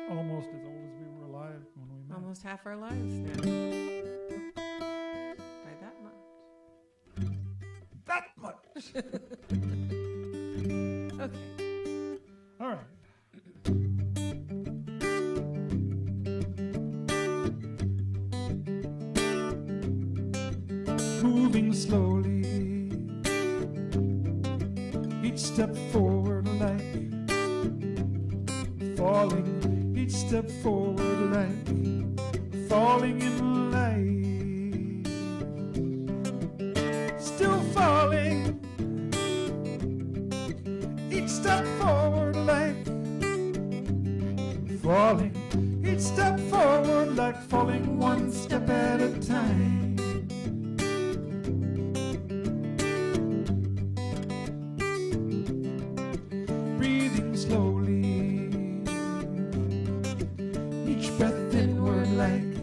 almost as old as we were alive when we met. Almost half our lives now. By that much. That much! Okay. All right. Moving slowly, each step forward like falling, each step forward like falling in light, still falling, each step forward like falling, each step forward like falling one step at a time. Breathing slowly, each breath inward like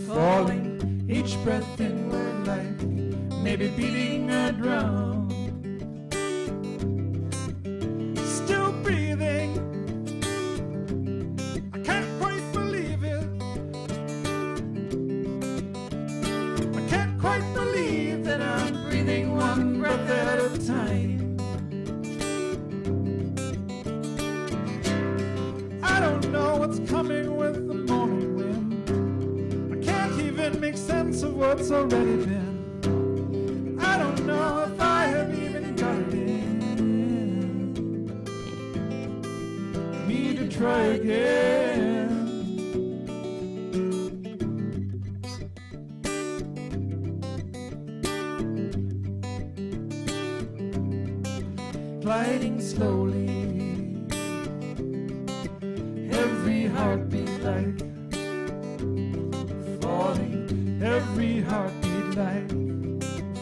falling, each breath inward like maybe beating a drum. Still breathing, I can't quite believe it. I can't quite believe that I'm breathing one breath at a time. I don't know what's coming with the morning wind. I can't even make sense of what's already been. I don't know if I have even got it in me to try again. Gliding slowly, every heartbeat like falling, every heartbeat like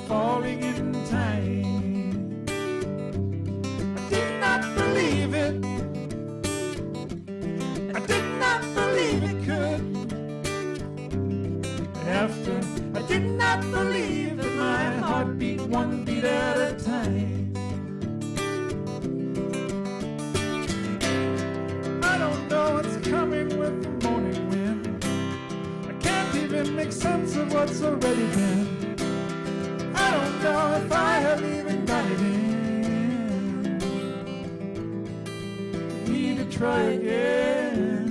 falling in time. I did not believe it, I did not believe it could. After I did not believe that my heart beat one beat at a time. I don't know what's coming with the morning wind. I can't even make sense of what's already been. I don't know if I have even got it in me to try again.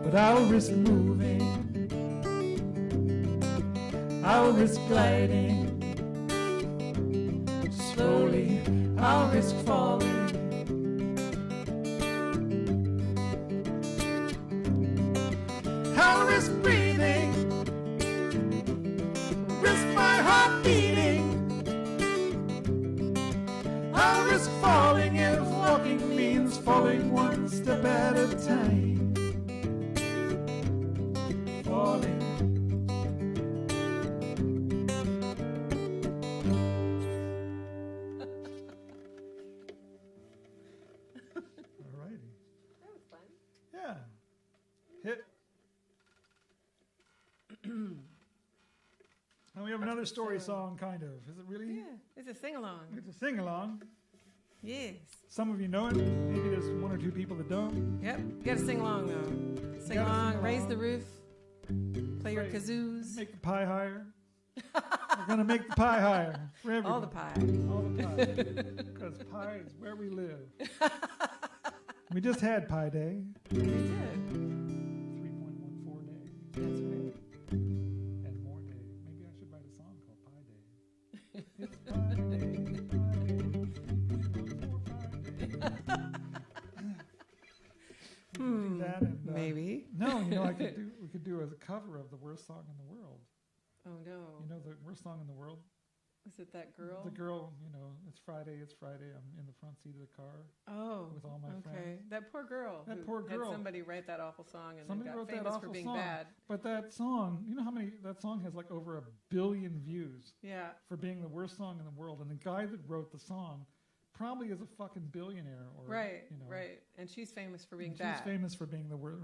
But I'll risk moving, I'll risk gliding slowly, I'll risk falling. I'll risk breathing, risk my heart beating. I'll risk falling if walking means falling one step at a time. Falling. Alrighty. That was fun. Yeah. Hit. And we have another story song, kind of. Is it really? Yeah, it's a sing-along. It's a sing-along. Yes. Some of you know it. Maybe there's one or two people that don't. Yep. You got to sing along, though. Sing gotta along, sing raise along. the roof, play your Right. kazoos. Make the pie higher. We're going to make the pie higher for everybody. All the pie. All the pie. Because pie is where we live. We just had Pie Day. We did. 3.14 day. That's right. And more day. Maybe I should write a song called Pie Day. It's Pie Day. Do that and, Maybe. No, we could do a cover of the worst song in the world. Oh no. You know the worst song in the world? Is it that girl? The girl, it's Friday, I'm in the front seat of the car. Oh. With all my friends. That poor girl. That poor girl. Had somebody write that awful song and somebody then got wrote famous that awful for being song. bad. But that song, you know how many, that song has like over 1 billion views. Yeah. For being the worst song in the world. And the guy that wrote the song probably is a fucking billionaire. Right. And she's famous for being bad. She's famous for being the worst,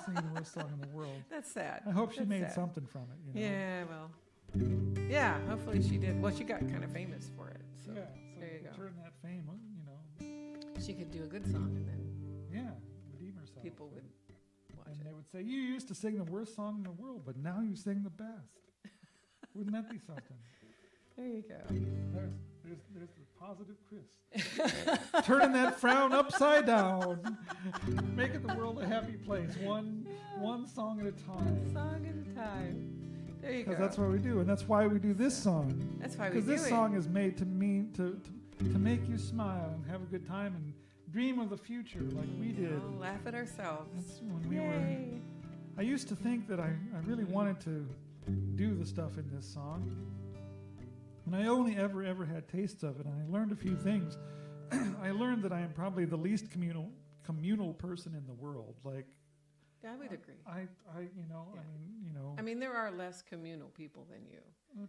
singing the worst song in the world. That's sad. I hope she made something from it. Yeah, well. Yeah, hopefully she did. Well, she got kind of famous for it. So yeah, there you go. Turn that fame, She could do a good song and then redeem herself. people would watch and it. they would say, you used to sing the worst song in the world, but now you sing the best. Wouldn't that be something? There you go. There's the positive Chris. Turning that frown upside down. Making the world a happy place. One song at a time. One song at a time. There you go. Because that's what we do, and that's why we do this song. That's why we do it. Because this song is made to make you smile and have a good time and dream of the future like we did. Laugh at ourselves. That's when we were. I used to think that I really wanted to do the stuff in this song. And I only ever had tastes of it, and I learned a few things. I learned that I am probably the least communal person in the world. Like, I would agree. I mean, there are less communal people than you.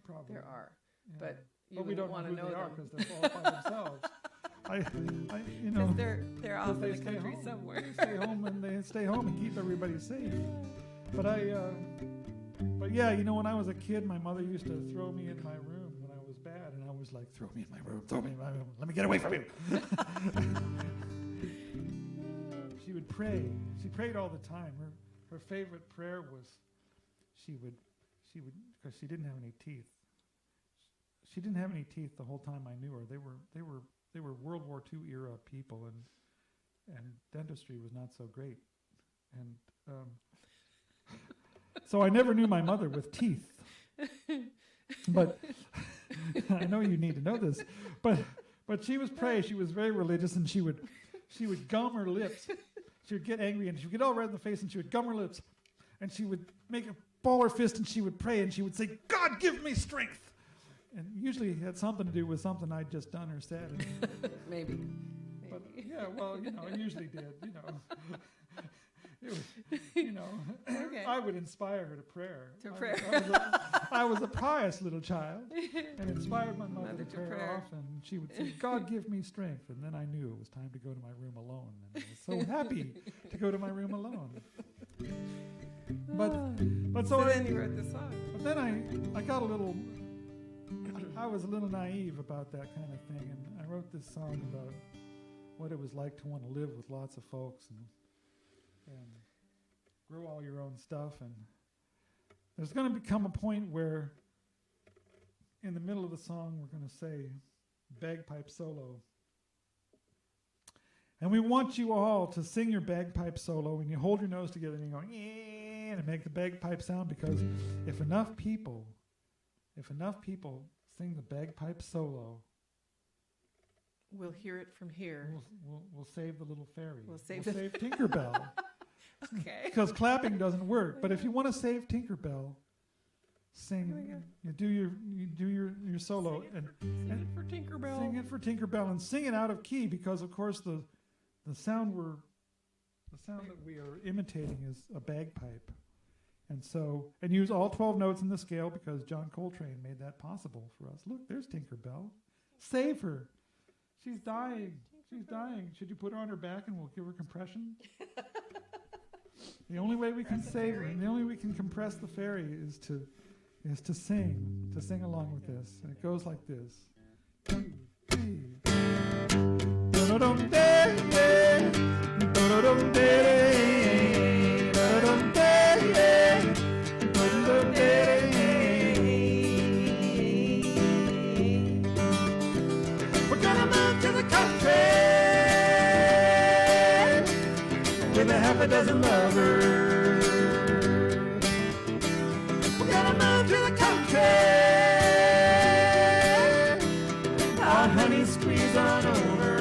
Probably. There are, yeah. but you we don't want know to who know they are them. because they're all by themselves. Because they're off in the country somewhere. They stay home and keep everybody safe. But yeah, when I was a kid, my mother used to throw me in my room when I was bad, and I was like, throw me in my room, let me get away from you. She would pray. She prayed all the time. Her favorite prayer was, she would, because she didn't have any teeth. She didn't have any teeth the whole time I knew her. They were World War II era people, and dentistry was not so great, and so I never knew my mother with teeth. But I know you need to know this. But she was pray. She was very religious, and she would gum her lips. She would get angry, and she would get all red in the face, and she would gum her lips, and she would make a ball her fist, and she would pray, and she would say, "God, give me strength." And usually it had something to do with something I'd just done or said. Maybe. But yeah, well, it usually did. It was, Okay. I would inspire her to prayer. I was a pious little child and inspired my mother to prayer often. She would say, "God, give me strength." And then I knew it was time to go to my room alone. And I was so happy to go to my room alone. But so then you wrote the song. But then I got a little, I was a little naive about that kind of thing. And I wrote this song about what it was like to want to live with lots of folks and grow all your own stuff. And there's going to become a point where in the middle of the song we're going to say bagpipe solo. And we want you all to sing your bagpipe solo, and you hold your nose together and you go, yeah, and make the bagpipe sound, because if enough people sing the bagpipe solo, we'll hear it from here. We'll save the little fairy. We'll save Tinkerbell. Okay. Because clapping doesn't work. But if you want to save Tinkerbell, sing. You do your solo sing it for Tinkerbell. Sing it for Tinkerbell, and sing it out of key, because of course the sound that we are imitating is a bagpipe. And use all 12 notes in the scale, because John Coltrane made that possible for us. Look, there's Tinkerbell. Save her. She's dying. She's dying. Should you put her on her back and we'll give her compression? The only way we can save her, and the only way we can compress the fairy is to sing along with this. And it goes like this. 2, 3. Lovers. We're gonna move to the country. Our honey squeeze on over.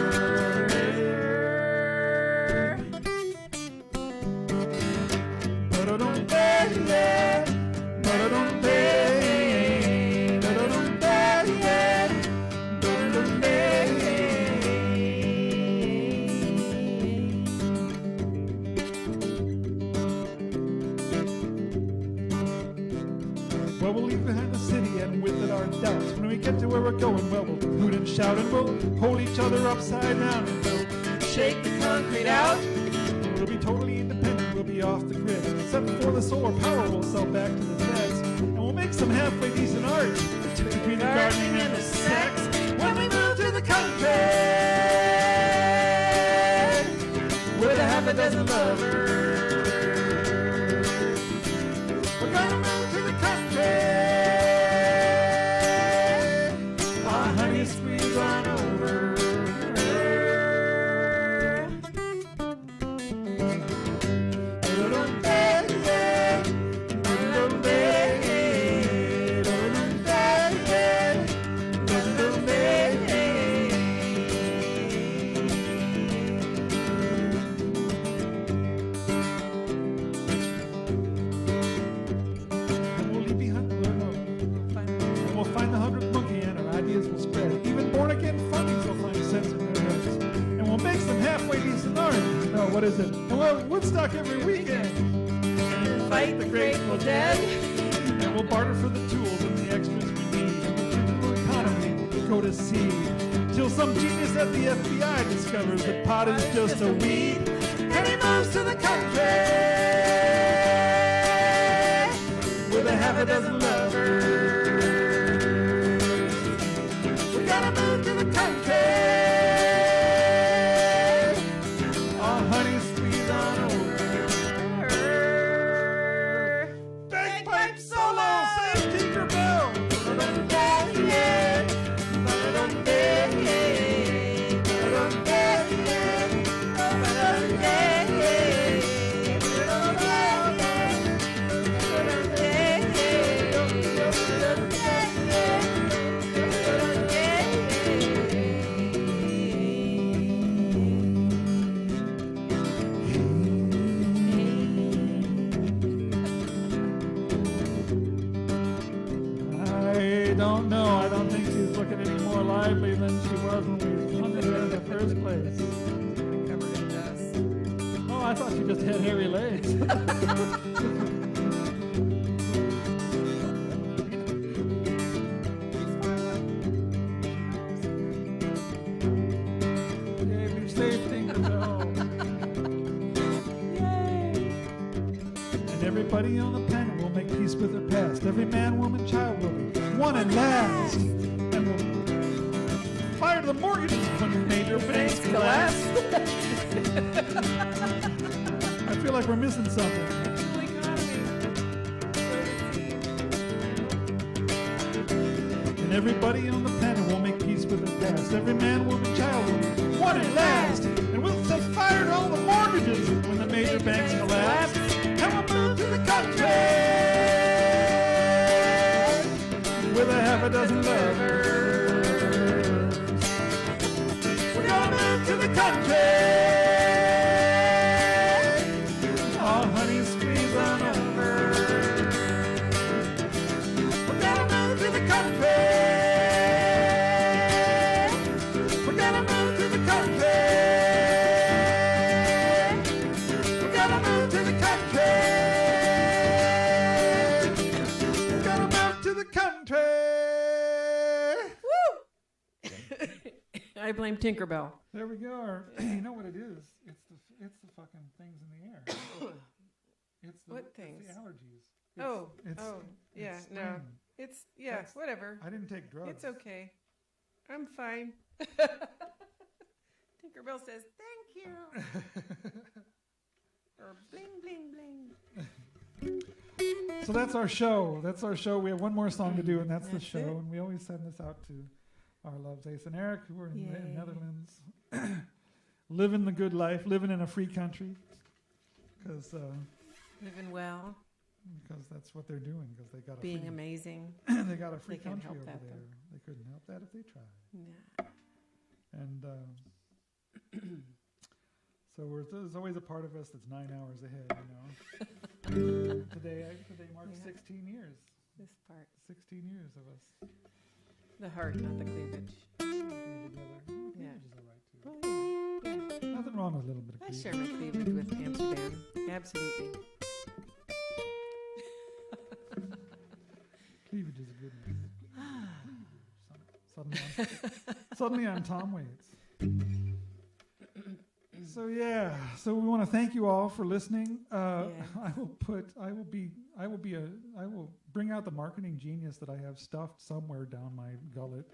Well, we'll leave behind the city and with it our doubts. When we get to where we're going, well, we'll hoot and shout and we'll hold each other upside down and we'll Shake the concrete out. We'll be totally independent, we'll be off the grid. Except for the solar power we'll sell back to the feds. And we'll make some halfway decent art between the gardening and the sex when we move to the country with a half a dozen lovers. We're gonna move to the country. Our honey squeeze on over. What is it? And we'll Woodstock every weekend. And fight the Grateful Dead. And we'll barter for the tools and the extras we need. And the digital economy will go to seed. Till some genius at the FBI discovers that pot is just a weed. And he moves to the country with a half a dozen lovers. We gotta move to the country. I thought she just had hairy legs. Yay, we saved Tinkerbell. And everybody on the planet will make peace with their past. Every man, woman, child will be one and last. And we'll fire the mortgages when the major banks collapse. I feel like we're missing something. And everybody on the planet will make peace with their past. Every man, woman, child will be one at last. And we'll set fire to all the mortgages when the major banks collapse. And we'll move to the country with a half a dozen lovers. We're gonna move to the country. I blame Tinkerbell. There we go. You know what it is? It's the fucking things in the air. What things? It's the allergies. Yeah, spring. no. It's, whatever. I didn't take drugs. It's okay. I'm fine. Tinkerbell says, thank you. Or bling, bling, bling. So that's our show. We have one more song to do, and that's the show. It. And we always send this out to our loves, Ace and Eric, who are in the Netherlands, living the good life, living in a free country, because living well, because that's what they're doing. Because they got being amazing. They got a free country over there. Though. They couldn't help that if they tried. Yeah. And so there's always a part of us that's 9 hours ahead. Today marks 16 years. This part. 16 years of us. The heart, not the cleavage. Yeah. Well, yeah. Nothing wrong with a little bit of I cleavage. share my cleavage with Amsterdam. Absolutely. Suddenly I'm Tom Waits. So so we want to thank you all for listening. I will bring out the marketing genius that I have stuffed somewhere down my gullet,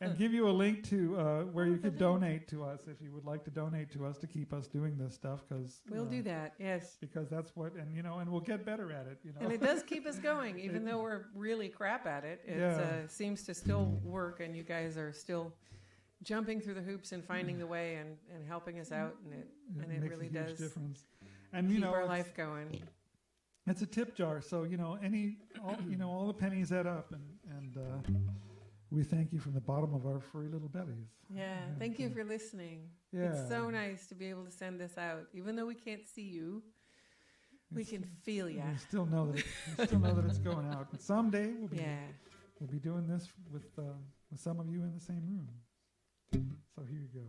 and give you a link to where you could donate to us if you would like to donate to us to keep us doing this stuff. Because we'll do that. Yes, because that's what, and we'll get better at it. And it does keep us going, even though we're really crap at it. It seems to still work, and you guys are still jumping through the hoops and finding the way and helping us out, and it makes really a huge does difference. And keep our life going. It's a tip jar, so all the pennies add up, and we thank you from the bottom of our furry little bellies. Yeah, thank you for listening. Yeah. It's so nice to be able to send this out, even though we can't see you. We can feel you. We still know that it's going out. And someday we'll be doing this with some of you in the same room. So here you go.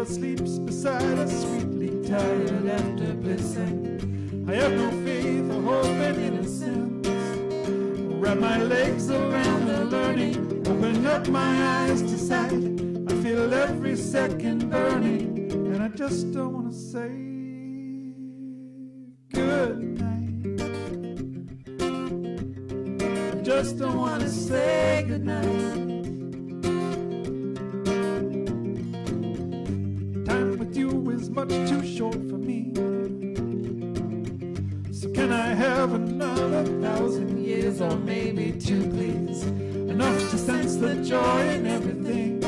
Sleeps beside us, sweetly tired after blissing. I have no faith or hope and innocence. Wrap my legs around the learning, open up my eyes to sight. I feel every second burning, and I just don't want to say good night. I just don't want to say good night. Much too short for me. So can I have another 1,000 years, or maybe 2, please? Enough to sense the joy in everything.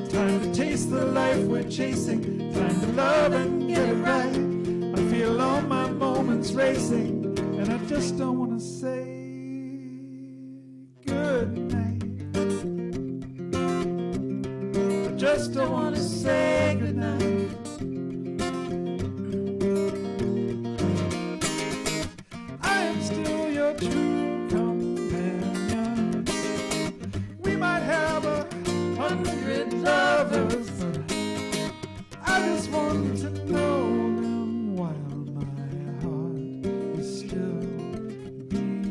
Time to taste the life we're chasing. Time to love and get it right. I feel all my moments racing, and I just don't want to say good night. I just don't want to say good night. True companion. We might have 100 lovers, but I just want to know them while my heart is still beating.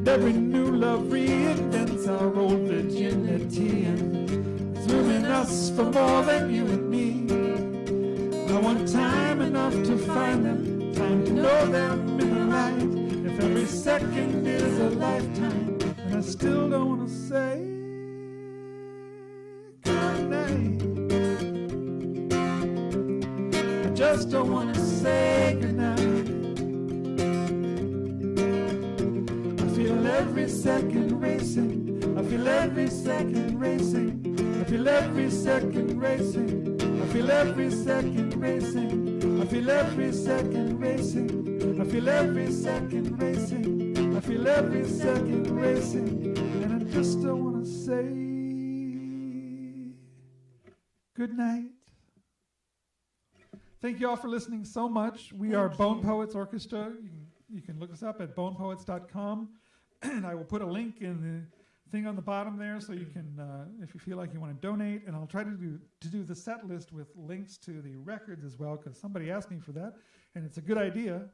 Every new love reinvents our old virginity, and it's moving us for more than you and me. I want time enough to find them, time to know them in the light. If every second is a lifetime, and I still don't want to say good night. I just don't want to say good night. Every second racing, I feel every second racing, I feel every second racing, I feel every second racing, I feel every second racing, I feel every second racing, I feel every second racing, and I just don't want to say good night. Thank you all for listening so much. We are Bone Poets Orchestra. You can look us up at bonepoets.com. And I will put a link in the thing on the bottom there, so you can, if you feel like you want to donate. And I'll try to do the set list with links to the records as well, because somebody asked me for that, and it's a good idea.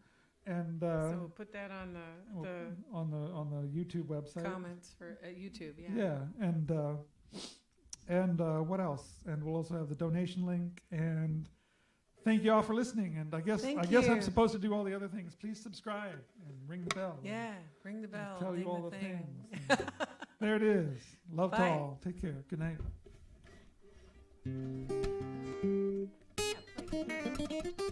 And so we'll put that on the YouTube website. Comments for YouTube, yeah. Yeah, and what else? And we'll also have the donation link. And thank you all for listening. And I guess I'm supposed to do all the other things. Please subscribe and ring the bell. Yeah, ring the bell. Tell you all the things. There it is. Love to all. Take care. Good night. Yeah, play.